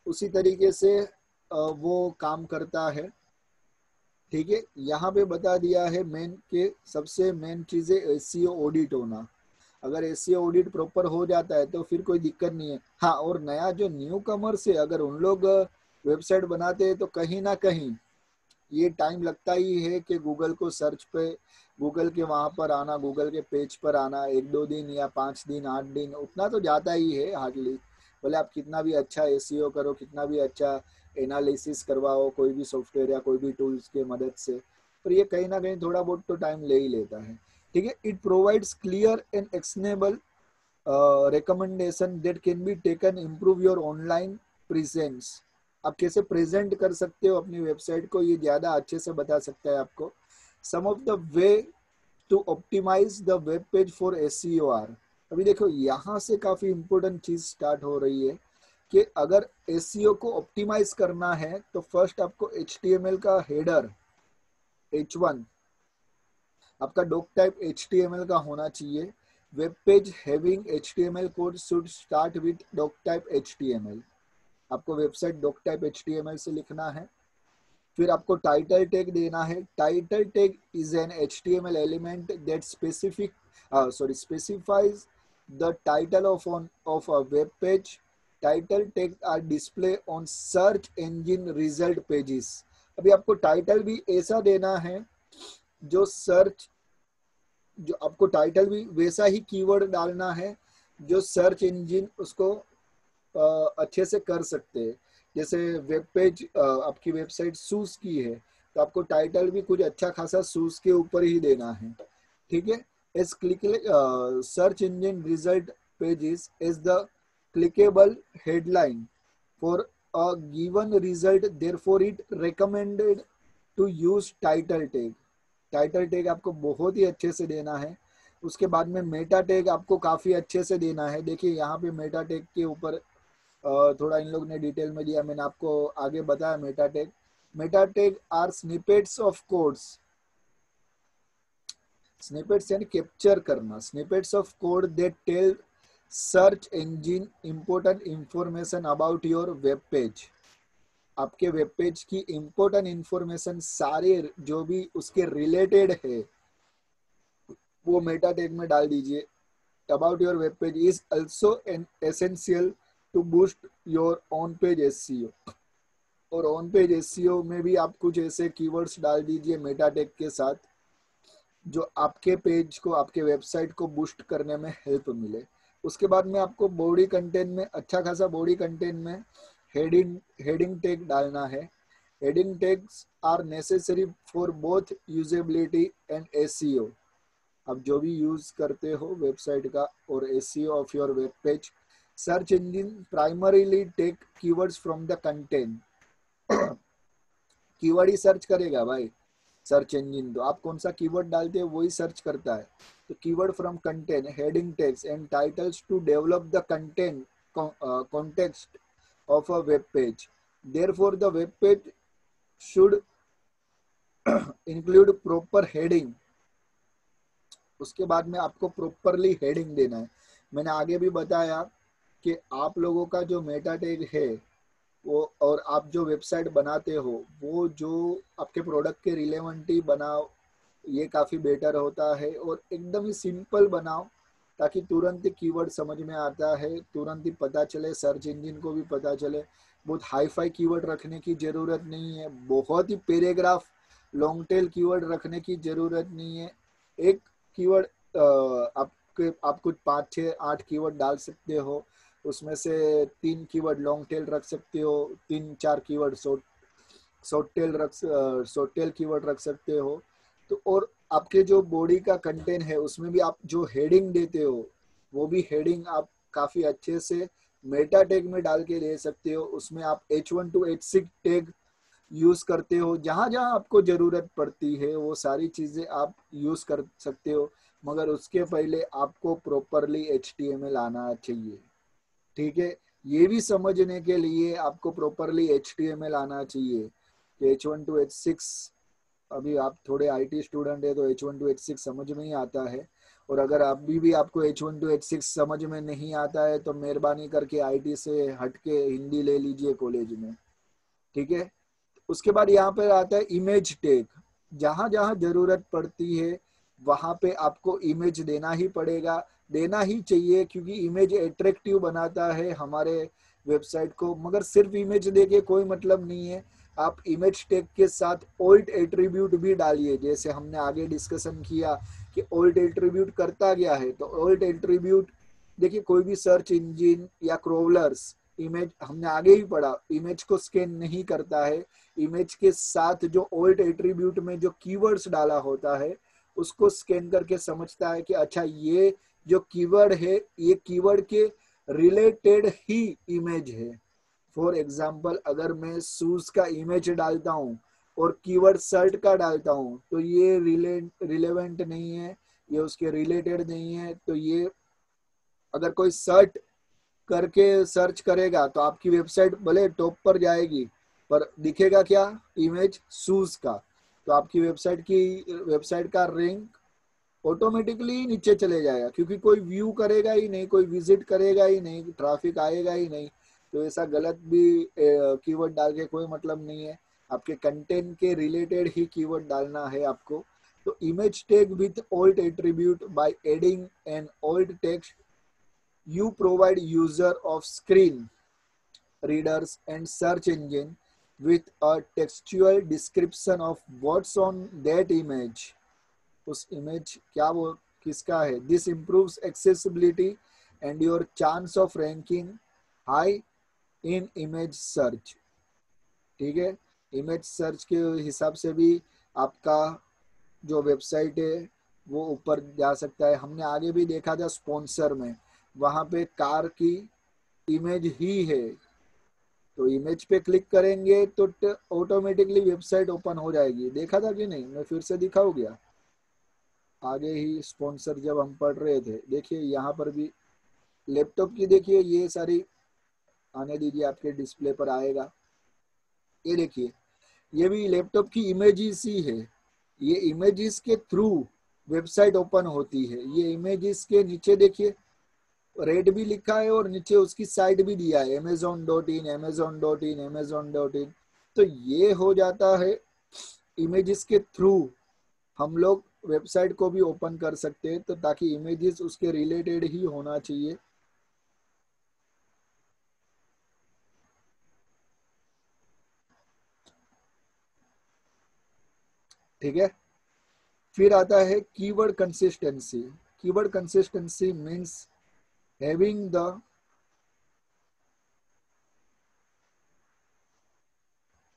Speaker 1: उसी तरीके से वो काम करता है। ठीक है, यहाँ पे बता दिया है मेन के सबसे मेन चीज है एसईओ ऑडिट होना। अगर एसईओ ऑडिट प्रॉपर हो जाता है तो फिर कोई दिक्कत नहीं है। हाँ, और नया जो न्यू कमर्स है अगर उन लोग वेबसाइट बनाते हैं तो कहीं ना कहीं ये टाइम लगता ही है कि गूगल को सर्च पे, गूगल के वहां पर आना, गूगल के पेज पर आना 1-2 दिन या 5 दिन 8 दिन उतना तो जाता ही है हार्डली। बोले आप कितना भी अच्छा एसईओ करो, कितना भी अच्छा एनालिसिस करवाओ कोई भी सॉफ्टवेयर या कोई भी टूल्स के मदद से, पर ये कहीं ना कहीं थोड़ा बहुत तो टाइम ले ही लेता है। ठीक है, it provides clear and actionable recommendation that can be taken improve your online presence। आप कैसे प्रेजेंट कर सकते हो अपनी वेबसाइट को, ये ज्यादा अच्छे से बता सकता है आपको। Some of the way to optimize the web page for SEO। अभी देखो यहाँ से काफी इंपॉर्टेंट चीज स्टार्ट हो रही है कि अगर SEO को ऑप्टिमाइज करना है तो फर्स्ट आपको HTML का हेडर H1, आपका डॉक टाइप HTML का होना चाहिए। Web page having HTML code should start with doctype HTML। आपको वेबसाइट डॉक टाइप HTML से लिखना है। फिर आपको टाइटल टैग देना है। Title tag is an HTML element that specifies the title of a web page. Title tag are display on search engine result pages. अभी आपको टाइटल भी ऐसा देना है जो सर्च, जो आपको टाइटल भी वैसा ही कीवर्ड डालना है जो सर्च इंजन उसको अच्छे से कर सकते हैं। जैसे वेब पेज आपकी वेबसाइट शूज की है तो आपको टाइटल भी कुछ अच्छा खासा शूज के ऊपर ही देना है। ठीक है, as click search engine result pages is the clickable headline for a given result, therefore it recommended to use title tag. Title tag आपको बहुत ही अच्छे से देना है। उसके बाद में मेटा टैग आपको काफी अच्छे से देना है। देखिए यहाँ पे मेटा टैग के ऊपर थोड़ा इन लोग ने डिटेल में दिया, मैंने आपको आगे बताया meta tag. Meta tag are snippets of codes. Snippets यानी कैप्चर करना, snippets of code that tell search engine important information about your web page. आपके वेब पेज की इंपोर्टेंट इंफॉर्मेशन सारे जो भी उसके रिलेटेड है वो मेटा टैग में डाल दीजिए। About your web page is also an essential to boost your on page SEO। और ऑन पेज एसईओ में भी आप कुछ ऐसे कीवर्ड्स डाल दीजिए मेटा टैग के साथ जो आपके पेज को, आपके वेबसाइट को बूस्ट करने में हेल्प मिले। उसके बाद में आपको बॉडी कंटेंट में अच्छा खासा बॉडी कंटेंट में हेडिंग टैग डालना है। Heading tags are necessary for both usability and SEO. आप जो भी यूज करते हो वेबसाइट का और SEO of your web page, search engine primarily take keywords from the content. Keyword ही सर्च करेगा भाई सर्च इंजिन, तो आप कौन सा कीवर्ड डालते हो वही सर्च करता है। तो keyword from content, heading tags and titles to develop the content context of a web page. Therefore the web page should include proper heading. उसके बाद में आपको प्रॉपरली हेडिंग देना है। मैंने आगे भी बताया कि आप लोगों का जो मेटा टैग है वो, और आप जो वेबसाइट बनाते हो वो जो आपके प्रोडक्ट के रिलेवेंट ही बनाओ, ये काफ़ी बेटर होता है। और एकदम ही सिंपल बनाओ ताकि तुरंत कीवर्ड समझ में आता है, तुरंत ही पता चले, सर्च इंजिन को भी पता चले। बहुत हाई फाई कीवर्ड रखने की ज़रूरत नहीं है, बहुत ही पैराग्राफ लॉन्ग टेल कीवर्ड रखने की ज़रूरत नहीं है। एक कीवर्ड आप कुछ 5 6 8 कीवर्ड डाल सकते हो, उसमें से 3 कीवर्ड लॉन्ग टेल रख सकते हो, 3 4 कीवर्ड शॉर्ट टेल कीवर्ड रख सकते हो। तो और आपके जो बॉडी का कंटेंट है उसमें भी आप जो हेडिंग देते हो वो भी हेडिंग आप काफी अच्छे से मेटा टैग में डाल के दे सकते हो। उसमें आप H1 to H6 tag use करते हो, जहां जहां आपको जरूरत पड़ती है वो सारी चीजें आप यूज कर सकते हो, मगर उसके पहले आपको प्रॉपरली HTML आना चाहिए। ठीक है, ये भी समझने के लिए आपको प्रॉपरली HTML आना चाहिए कि H1 to H6। अभी आप थोड़े IT स्टूडेंट है तो H1 to H6 समझ में ही आता है। और अगर अभी भी आपको H1 to H6 समझ में नहीं आता है तो मेहरबानी करके IT से हट के हिंदी ले लीजिए कॉलेज में। ठीक है, उसके बाद यहाँ पे आता है इमेज टैग। जहां जहां जरूरत पड़ती है वहां पे आपको इमेज देना ही पड़ेगा, देना ही चाहिए, क्योंकि इमेज अट्रैक्टिव बनाता है हमारे वेबसाइट को। मगर सिर्फ इमेज देके कोई मतलब नहीं है, आप इमेज टैग के साथ ओल्ड एट्रीब्यूट भी डालिए। जैसे हमने आगे डिस्कशन किया कि ओल्ड एट्रीब्यूट करता गया है, तो ओल्ड एट्रीब्यूट देखिए, कोई भी सर्च इंजिन या क्रोवलर्स इमेज, हमने आगे ही पढ़ा, इमेज को स्कैन नहीं करता है। इमेज के साथ जो ओल्ड एट्रीब्यूट में जो कीवर्ड्स डाला होता है उसको स्कैन करके समझता है कि अच्छा ये जो कीवर्ड है ये कीवर्ड के रिलेटेड ही इमेज है। फॉर एग्जाम्पल, अगर मैं शूज का इमेज डालता हूँ और कीवर्ड शर्ट का डालता हूँ तो ये रिलेवेंट नहीं है, ये उसके रिलेटेड नहीं है। तो ये अगर कोई शर्ट करके सर्च करेगा तो आपकी वेबसाइट भले टॉप पर जाएगी पर दिखेगा क्या, इमेज शूज का। तो आपकी वेबसाइट का रैंक ऑटोमेटिकली नीचे चले जाएगा, क्योंकि कोई व्यू करेगा ही नहीं, कोई विजिट करेगा ही नहीं, ट्रैफिक आएगा ही नहीं। तो ऐसा गलत भी कीवर्ड डाल के कोई मतलब नहीं है, आपके कंटेंट के रिलेटेड ही कीवर्ड डालना है आपको। तो image tag with old attribute by adding an old text you provide user of screen readers and search engine with a textual description of what's on that image। उस इमेज क्या वो किसका है। This improves accessibility and your chance of ranking high in image search। ठीक है, इमेज सर्च के हिसाब से भी आपका जो वेबसाइट है वो ऊपर जा सकता है। हमने आगे भी देखा था स्पॉन्सर में, वहां पे कार की इमेज ही है, तो इमेज पे क्लिक करेंगे तो ऑटोमेटिकली वेबसाइट ओपन हो जाएगी। देखा था कि नहीं, मैं फिर से दिखाऊँ क्या? आगे ही स्पॉन्सर जब हम पढ़ रहे थे, देखिए यहाँ पर भी लैपटॉप की, देखिए ये सारी, आने दीजिए, आपके डिस्प्ले पर आएगा। ये देखिए, ये भी लैपटॉप की इमेजेस ही है। ये इमेजेस के थ्रू वेबसाइट ओपन होती है। ये इमेजेस के नीचे देखिए रेट भी लिखा है और नीचे उसकी साइट भी दिया है, amazon.in amazon.in amazon.in। तो ये हो जाता है इमेजेस के थ्रू हम लोग वेबसाइट को भी ओपन कर सकते हैं, तो ताकि इमेजेस उसके रिलेटेड ही होना चाहिए। ठीक है। फिर आता है keyword consistency. Keyword consistency means having the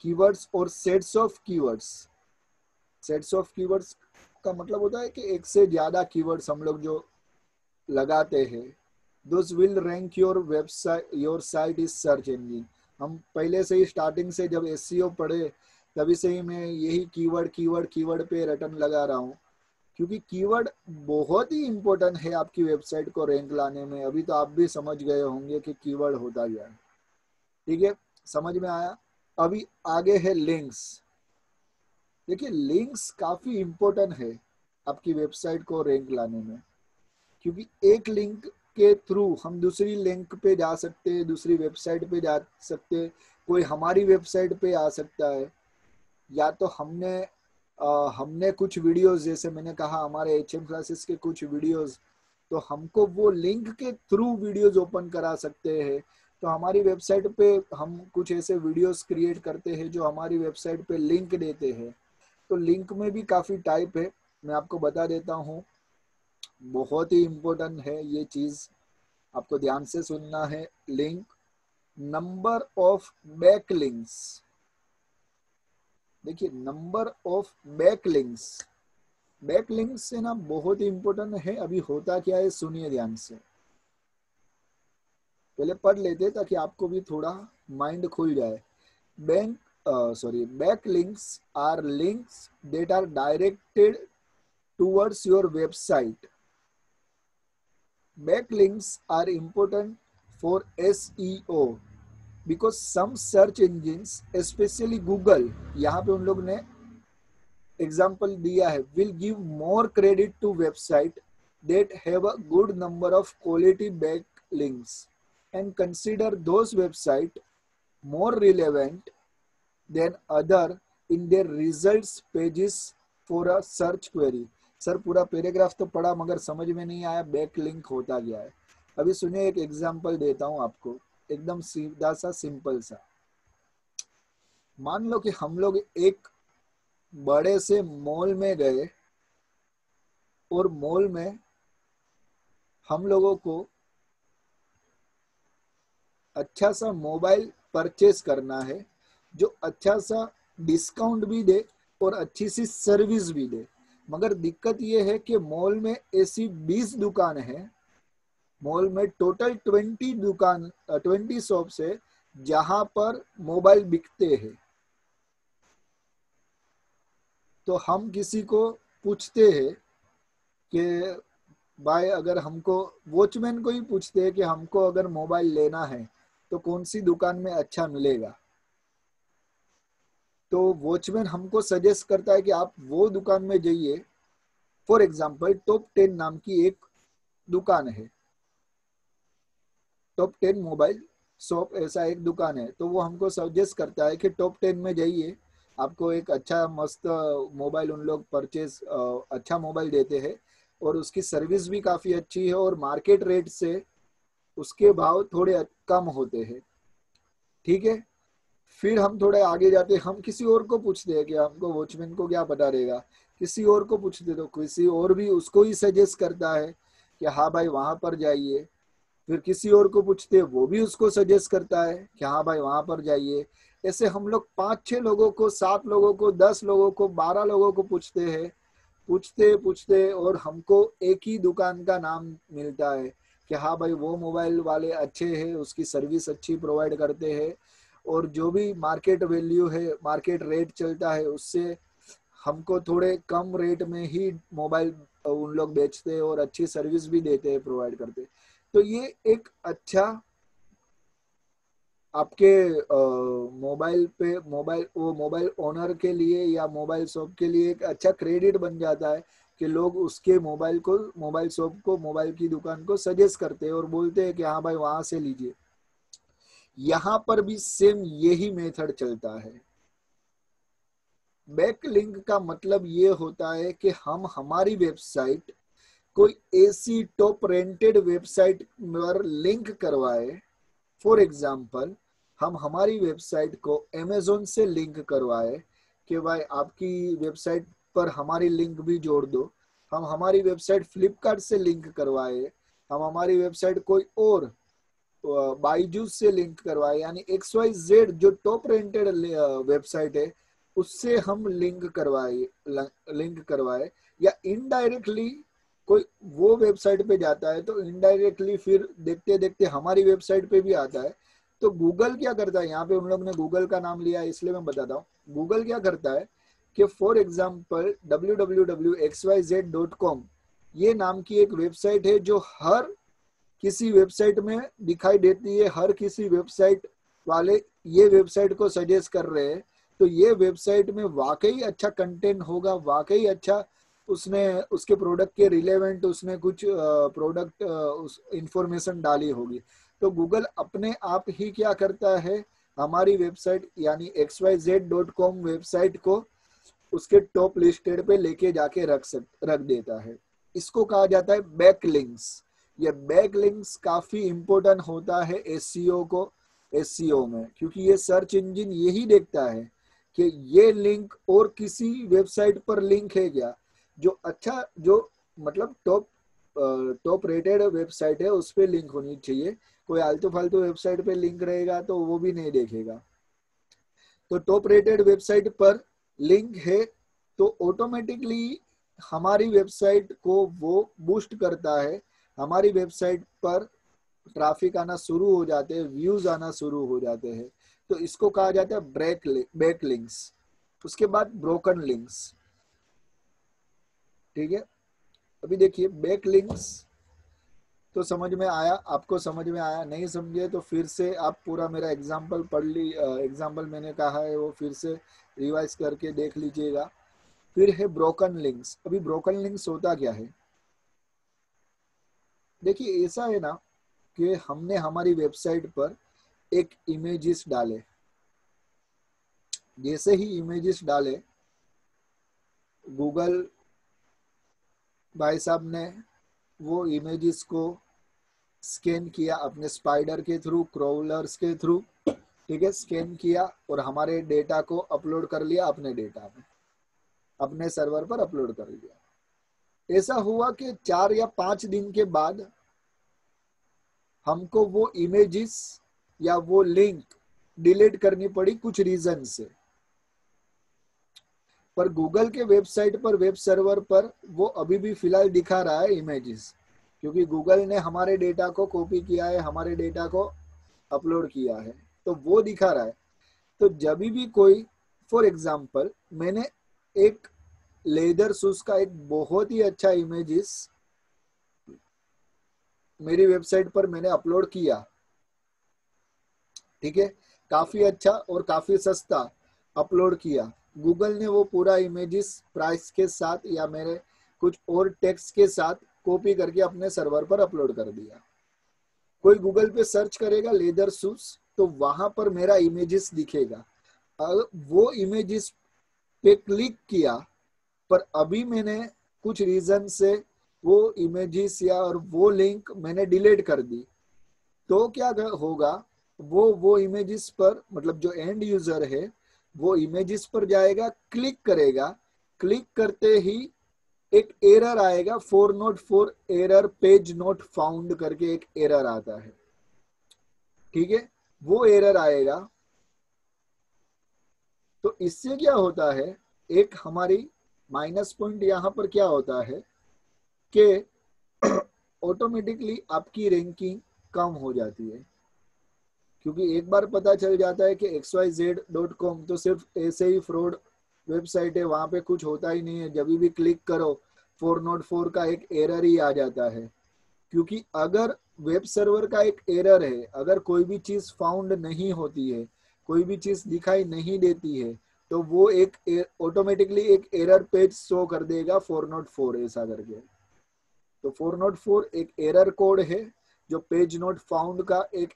Speaker 1: keywords और sets of keywords. Sets of keywords का मतलब होता है कि एक से ज्यादा कीवर्ड्स हम लोग जो लगाते हैं, those will rank your website, your site is search engine. हम पहले से ही स्टार्टिंग से जब एसईओ पढ़े तभी से ही मैं यही कीवर्ड कीवर्ड कीवर्ड पे रटन लगा रहा हूँ, क्योंकि कीवर्ड बहुत ही इंपॉर्टेंट है आपकी वेबसाइट को रैंक लाने में। अभी तो आप भी समझ गए होंगे कि कीवर्ड होता क्या है। ठीक है, समझ में आया। अभी आगे है लिंक्स। देखिए लिंक्स काफी इंपॉर्टेंट है आपकी वेबसाइट को रैंक लाने में, क्योंकि एक लिंक के थ्रू हम दूसरी लिंक पे जा सकते हैं, दूसरी वेबसाइट पे जा सकते हैं, कोई हमारी वेबसाइट पे आ सकता है। या तो हमने कुछ वीडियोस, जैसे मैंने कहा हमारे एचएम क्लासेस के कुछ वीडियोस, तो हमको वो लिंक के थ्रू वीडियोस ओपन करा सकते हैं। तो हमारी वेबसाइट पे हम कुछ ऐसे वीडियोस क्रिएट करते हैं जो हमारी वेबसाइट पे लिंक देते हैं। तो लिंक में भी काफ़ी टाइप है, मैं आपको बता देता हूँ। बहुत ही इम्पोर्टेंट है ये चीज़, आपको ध्यान से सुनना है। Link, number of back links. देखिए number of back links, back links से ना बहुत ही इंपॉर्टेंट है। अभी होता क्या है सुनिए ध्यान से, पहले पढ़ लेते ताकि आपको भी थोड़ा माइंड खुल जाए। Back links are links that are directed towards your website. Backlinks are important for SEO because some search engines, especially Google, यहाँ पे उन लोग ने एग्जाम्पल दिया है, will give more credit to website that have a good number of quality backlinks and consider those website more relevant than other in their results pages for a search query. Sir पूरा पैराग्राफ तो पढ़ा मगर समझ में नहीं आया बैक लिंक होता क्या है। अभी सुनिए एक एग्जांपल देता हूं आपको, एकदम सीधा सा सिंपल सा। मान लो कि हम लोग एक बड़े से मॉल में गए और मॉल में हम लोगों को अच्छा सा मोबाइल परचेज करना है जो अच्छा सा डिस्काउंट भी दे और अच्छी सी सर्विस भी दे। मगर दिक्कत ये है कि मॉल में ऐसी 20 दुकान है, मॉल में टोटल 20 शॉप्स है जहां पर मोबाइल बिकते हैं। तो हम किसी को पूछते हैं कि भाई अगर हमको, वॉचमैन को ही पूछते हैं कि हमको अगर मोबाइल लेना है तो कौन सी दुकान में अच्छा मिलेगा। तो वॉचमैन हमको सजेस्ट करता है कि आप वो दुकान में जाइए। फॉर एग्जाम्पल टॉप 10 नाम की एक दुकान है, टॉप 10 मोबाइल शॉप ऐसा एक दुकान है। तो वो हमको सजेस्ट करता है कि टॉप 10 में जाइए, आपको एक अच्छा मस्त मोबाइल उन लोग परचेज, अच्छा मोबाइल देते हैं और उसकी सर्विस भी काफ़ी अच्छी है और मार्केट रेट से उसके भाव थोड़े कम होते हैं। ठीक है, फिर हम थोड़े आगे जाते हैं, हम किसी और को पूछते हैं कि हमको वॉचमैन को क्या पता रहेगा, किसी और को पूछते तो किसी और भी उसको ही सजेस्ट करता है कि हाँ भाई वहां पर जाइए। फिर किसी और को पूछते हैं, वो भी उसको सजेस्ट करता है कि हाँ भाई वहां पर जाइए। ऐसे हम लोग 5-6 लोगों को, 7 लोगों को, 10 लोगों को, 12 लोगों को पूछते हैं, पूछते पूछते और हमको एक ही दुकान का नाम मिलता है कि हाँ भाई वो मोबाइल वाले अच्छे हैं, उसकी सर्विस अच्छी प्रोवाइड करते हैं और जो भी मार्केट वैल्यू है, मार्केट रेट चलता है उससे हमको थोड़े कम रेट में ही मोबाइल उन लोग बेचते हैं और अच्छी सर्विस भी देते हैं, प्रोवाइड करते हैं। तो ये एक अच्छा आपके मोबाइल पे, मोबाइल ओनर के लिए या मोबाइल शॉप के लिए एक अच्छा क्रेडिट बन जाता है कि लोग उसके मोबाइल को, मोबाइल शॉप को, मोबाइल की दुकान को सजेस्ट करते हैं और बोलते हैं कि हाँ भाई वहां से लीजिए। यहाँ पर भी सेम यही मेथड चलता है। बैकलिंक का मतलब ये होता है कि हम हमारी वेबसाइट कोई ऐसी टॉप रेंटेड वेबसाइट पर लिंक करवाए। फॉर एग्जाम्पल हम हमारी वेबसाइट को अमेजोन से लिंक करवाए कि भाई आपकी वेबसाइट पर हमारी लिंक भी जोड़ दो, हम हमारी वेबसाइट फ्लिपकार्ट से लिंक करवाए, हम हमारी वेबसाइट कोई और बाईजूस से लिंक करवाए, यानी XYZ जो टॉप रेंटेड वेबसाइट है उससे हम लिंक करवाए, या इनडायरेक्टली कोई वो वेबसाइट पे जाता है तो इनडायरेक्टली फिर देखते देखते हमारी वेबसाइट पे भी आता है। तो गूगल क्या करता है, यहाँ पे उन लोग ने गूगल का नाम लिया है इसलिए मैं बताता हूँ। गूगल क्या करता है कि फॉर एग्जाम्पल www.xyz.com ये नाम की एक वेबसाइट है जो हर किसी वेबसाइट में दिखाई देती है, हर किसी वेबसाइट वाले ये वेबसाइट को सजेस्ट कर रहे हैं, तो ये वेबसाइट में वाकई अच्छा कंटेंट होगा, वाकई अच्छा उसने उसके प्रोडक्ट के रिलेवेंट उसने कुछ प्रोडक्ट इंफॉर्मेशन डाली होगी। तो गूगल अपने आप ही क्या करता है, हमारी वेबसाइट यानी xyz.com वेबसाइट को उसके टॉप लिस्टेड पे लेके जाके रख देता है। इसको कहा जाता है बैकलिंक्स। ये बैकलिंक्स काफी इंपॉर्टेंट होता है एसईओ में, क्योंकि ये सर्च इंजन यही देखता है कि ये लिंक और किसी वेबसाइट पर लिंक है क्या, जो अच्छा जो मतलब टॉप रेटेड वेबसाइट है उस पर लिंक होनी चाहिए। कोई आलतू फालतू वेबसाइट पे लिंक रहेगा तो वो भी नहीं देखेगा। तो टॉप रेटेड वेबसाइट पर लिंक है तो ऑटोमेटिकली हमारी वेबसाइट को वो बूस्ट करता है, हमारी वेबसाइट पर ट्रैफिक आना शुरू हो जाते हैं, व्यूज आना शुरू हो जाते हैं। तो इसको कहा जाता है बैक लिंक्स। उसके बाद ब्रोकन लिंक्स। ठीक है, अभी देखिए बैक लिंक्स तो समझ में आया, आपको समझ में आया, नहीं समझे तो फिर से आप पूरा मेरा एग्जाम्पल पढ़ ली, एग्जाम्पल मैंने कहा है वो फिर से रिवाइज करके देख लीजिएगा। फिर है ब्रोकन लिंक्स। अभी ब्रोकन लिंक्स होता क्या है, देखिए ऐसा है ना कि हमने हमारी वेबसाइट पर एक इमेजेस डाले, जैसे ही इमेजेस डाले गूगल भाई साहब ने वो इमेजेस को स्कैन किया अपने स्पाइडर के थ्रू, क्रोलर्स के थ्रू, ठीक है, स्कैन किया और हमारे डेटा को अपलोड कर लिया अपने डेटा में, अपने सर्वर पर अपलोड कर लिया। ऐसा हुआ कि 4 या 5 दिन के बाद हमको वो इमेजेस या वो लिंक डिलीट करनी पड़ी कुछ रीजन से। पर गूगल के वेबसाइट पर, वेब सर्वर पर वो अभी भी फिलहाल दिखा रहा है इमेजेस, क्योंकि गूगल ने हमारे डेटा को कॉपी किया है, हमारे डेटा को अपलोड किया है, तो वो दिखा रहा है। तो जब भी कोई, फॉर एग्जांपल मैंने एक लेदर शूज का एक बहुत ही अच्छा इमेजेस मेरी वेबसाइट पर मैंने अपलोड किया, ठीक है, काफी अच्छा और काफी सस्ता अपलोड किया, गूगल ने वो पूरा इमेजेस प्राइस के साथ या मेरे कुछ और टेक्स्ट के साथ कॉपी करके अपने सर्वर पर अपलोड कर दिया। कोई गूगल पे सर्च करेगा लेदर शूज तो वहां पर मेरा इमेजेस दिखेगा। वो इमेजेस पे क्लिक किया पर अभी मैंने कुछ रीजन से वो इमेजेस या और वो लिंक मैंने डिलीट कर दी, तो क्या होगा, वो इमेजेस पर मतलब जो एंड यूजर है वो इमेजेस पर जाएगा, क्लिक करेगा, क्लिक करते ही एक एरर आएगा, 404 एरर पेज नॉट फाउंड करके एक एरर आता है, ठीक है, वो एरर आएगा। तो इससे क्या होता है, एक हमारी माइनस पॉइंट यहाँ पर क्या होता है कि ऑटोमेटिकली आपकी रैंकिंग कम हो जाती है, क्योंकि एक बार पता चल जाता है कि xyz.com तो सिर्फ ऐसे ही फ्रॉड वेबसाइट है, वहां पे कुछ होता ही नहीं है, जब भी क्लिक करो 404 का एक एरर ही आ जाता है। क्योंकि अगर वेब सर्वर का एक एरर है, अगर कोई भी चीज फाउंड नहीं होती है, कोई भी चीज दिखाई नहीं देती है, तो वो एक ऑटोमेटिकली एक एरर पेज शो कर देगा 404 ऐसा करके। तो 404 एक एरर कोड है जो पेज नोट फाउंड का एक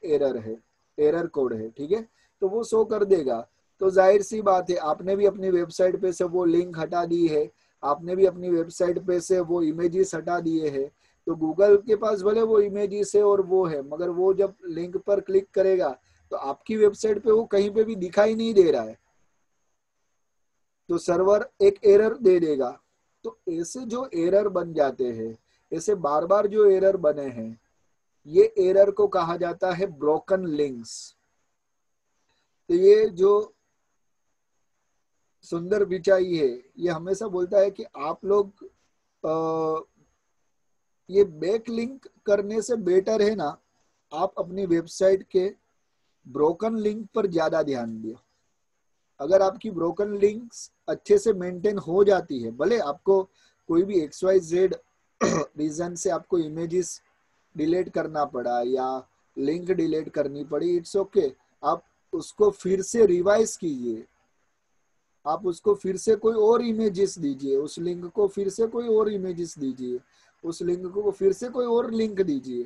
Speaker 1: एरर कोड है, ठीक है, तो वो शो कर देगा। तो जाहिर सी बात है आपने भी अपनी वेबसाइट पे से वो लिंक हटा दी है, आपने भी अपनी वेबसाइट पे से वो इमेजेस हटा दिए हैं, तो गूगल के पास भले वो इमेजेस है और वो है, मगर वो जब लिंक पर क्लिक करेगा तो आपकी वेबसाइट पे वो कहीं पे भी दिखाई नहीं दे रहा है। तो सर्वर एक एरर दे देगा। तो ऐसे जो एरर बन जाते हैं, ऐसे बार बार जो एरर बने हैं, ये एरर को कहा जाता है ब्रोकन लिंक्स। तो ये जो सुंदर पिचाई है, ये हमेशा बोलता है कि आप लोग ये बैक लिंक करने से बेटर है ना, आप अपनी वेबसाइट के ब्रोकन लिंक पर ज्यादा ध्यान दियो। अगर आपकी ब्रोकन लिंक्स अच्छे से मेंटेन हो जाती है, भले आपको कोई भी XYZ रीजन से आपको इमेजेस डिलीट करना पड़ा या लिंक डिलीट करनी पड़ी, इट्स ओके। आप उसको फिर से रिवाइज कीजिए, आप उसको फिर से कोई और इमेजेस दीजिए, उस लिंक को फिर से कोई और इमेजेस दीजिए, उस लिंक को फिर से कोई और लिंक दीजिए,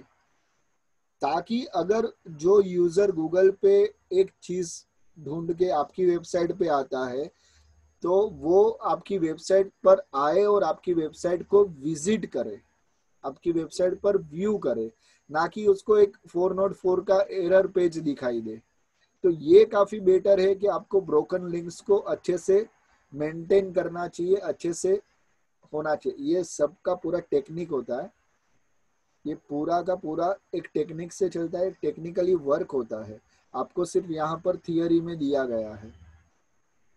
Speaker 1: ताकि अगर जो यूजर गूगल पे एक चीज ढूंढ के आपकी वेबसाइट पे आता है, तो वो आपकी वेबसाइट पर आए और आपकी वेबसाइट को विजिट करे, आपकी वेबसाइट पर व्यू करे, ना कि उसको एक 404 का एरर पेज दिखाई दे। तो ये काफी बेटर है कि आपको ब्रोकन लिंक्स को अच्छे से मेंटेन करना चाहिए, अच्छे से होना चाहिए। ये सबका पूरा टेक्निक होता है, ये पूरा का पूरा एक टेक्निक से चलता है, टेक्निकली वर्क होता है। आपको सिर्फ यहाँ पर थियरी में दिया गया है,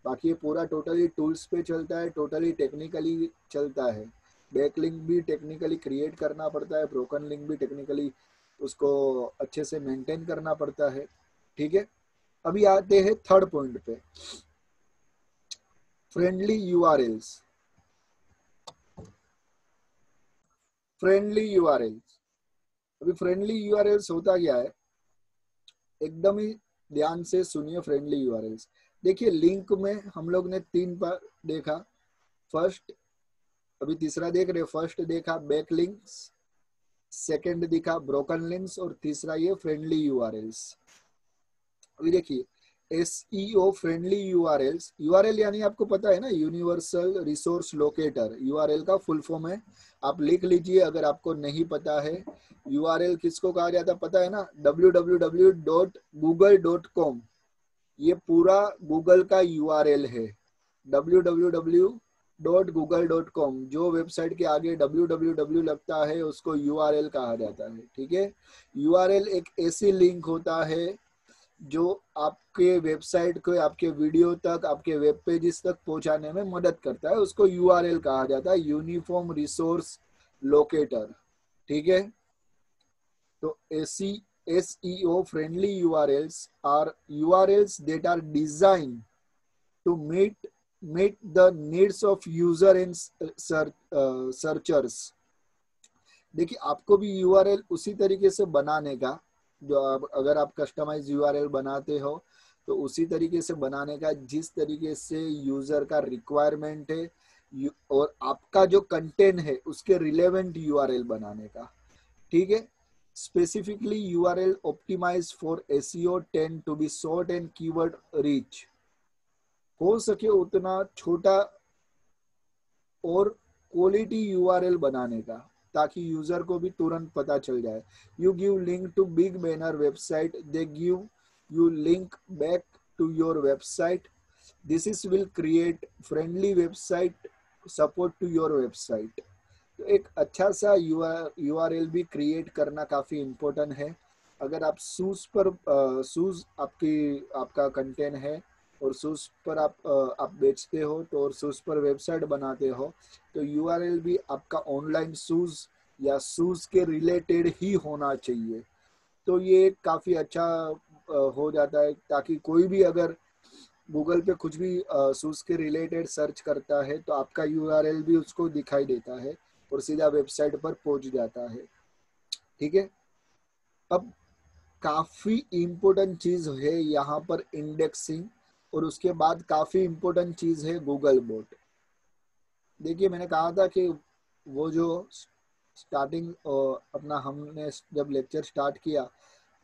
Speaker 1: बाकी ये पूरा टोटली टूल्स पे चलता है, टोटली टेक्निकली चलता है। बैकलिंक भी टेक्निकली क्रिएट करना पड़ता है, ब्रोकन लिंक भी टेक्निकली उसको अच्छे से मेंटेन करना पड़ता है। ठीक है, अभी आते हैं थर्ड पॉइंट पे, फ्रेंडली यूआरएल्स। फ्रेंडली यूआरएल्स, अभी फ्रेंडली यूआरएल्स होता क्या है, एकदम ही ध्यान से सुनिए। फ्रेंडली यूआरएल्स देखिए, लिंक में हम लोग ने 3 बार देखा। फर्स्ट, अभी तीसरा देख रहे, फर्स्ट देखा बैक लिंक्स, सेकंड दिखा ब्रोकन लिंक्स, और तीसरा ये फ्रेंडली यूआरएल्स। अभी देखिए, SEO फ्रेंडली यूआरएल्स, यूआरएल यानी आपको पता है ना, यूनिवर्सल रिसोर्स लोकेटर, यूआरएल का फुल फॉर्म है। आप लिख लीजिए अगर आपको नहीं पता है। यूआरएल किसको कहा जाता है पता है ना, www.google.com, ये पूरा गूगल का यूआरएल है। www.google.com, जो वेबसाइट के आगे www लगता है उसको यूआरएल कहा जाता है। ठीक है, यूआरएल एक ऐसी लिंक होता है जो आपके वेबसाइट को, आपके वीडियो तक, आपके वेब पेजेस तक पहुंचाने में मदद करता है, उसको यूआरएल कहा जाता है, यूनिफॉर्म रिसोर्स लोकेटर। ठीक है, तो SEO friendly URLs are URLs that are designed to meet the needs of user and searchers। देखिए, आपको भी यूआरएल उसी तरीके से बनाने का, जो अगर आप कस्टमाइज यूआरएल बनाते हो तो उसी तरीके से बनाने का जिस तरीके से यूजर का रिक्वायरमेंट है, और आपका जो कंटेंट है उसके रिलेवेंट यूआरएल बनाने का। ठीक है, specifically URL optimized for SEO tend to be short and keyword rich। हो सके उतना छोटा और क्वालिटी यूआरएल बनाने का, ताकि यूजर को भी तुरंत पता चल जाए। You give link to big banner website, they give you link back to your website, this is will create friendly website support to your website. तो एक अच्छा सा यूआरएल भी क्रिएट करना काफी इम्पोर्टेंट है। अगर आप शूज पर शूज आपका कंटेंट है और शूज पर आप बेचते हो, तो और शूज पर वेबसाइट बनाते हो, तो यूआरएल भी आपका ऑनलाइन शूज या शूज के रिलेटेड ही होना चाहिए। तो ये काफी अच्छा हो जाता है, ताकि कोई भी अगर गूगल पे कुछ भी शूज के रिलेटेड सर्च करता है तो आपका यूआरएल भी उसको दिखाई देता है और सीधा वेबसाइट पर पहुंच जाता है। ठीक है, अब काफी इम्पोर्टेंट चीज है यहाँ पर इंडेक्सिंग, और उसके बाद काफी इम्पोर्टेंट चीज है गूगल बोट। देखिए, मैंने कहा था कि वो जो स्टार्टिंग अपना हमने जब लेक्चर स्टार्ट किया,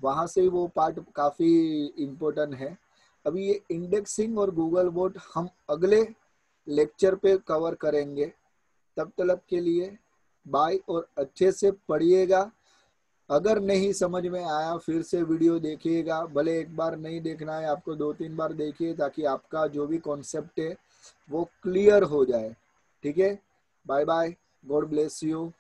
Speaker 1: वहां से वो पार्ट काफी इम्पोर्टेंट है। अभी ये इंडेक्सिंग और गूगल बोट हम अगले लेक्चर पे कवर करेंगे। तब तक के लिए बाय, और अच्छे से पढ़िएगा। अगर नहीं समझ में आया फिर से वीडियो देखिएगा, भले एक बार नहीं देखना है आपको, 2-3 बार देखिए, ताकि आपका जो भी कॉन्सेप्ट है वो क्लियर हो जाए। ठीक है, bye bye, God bless you.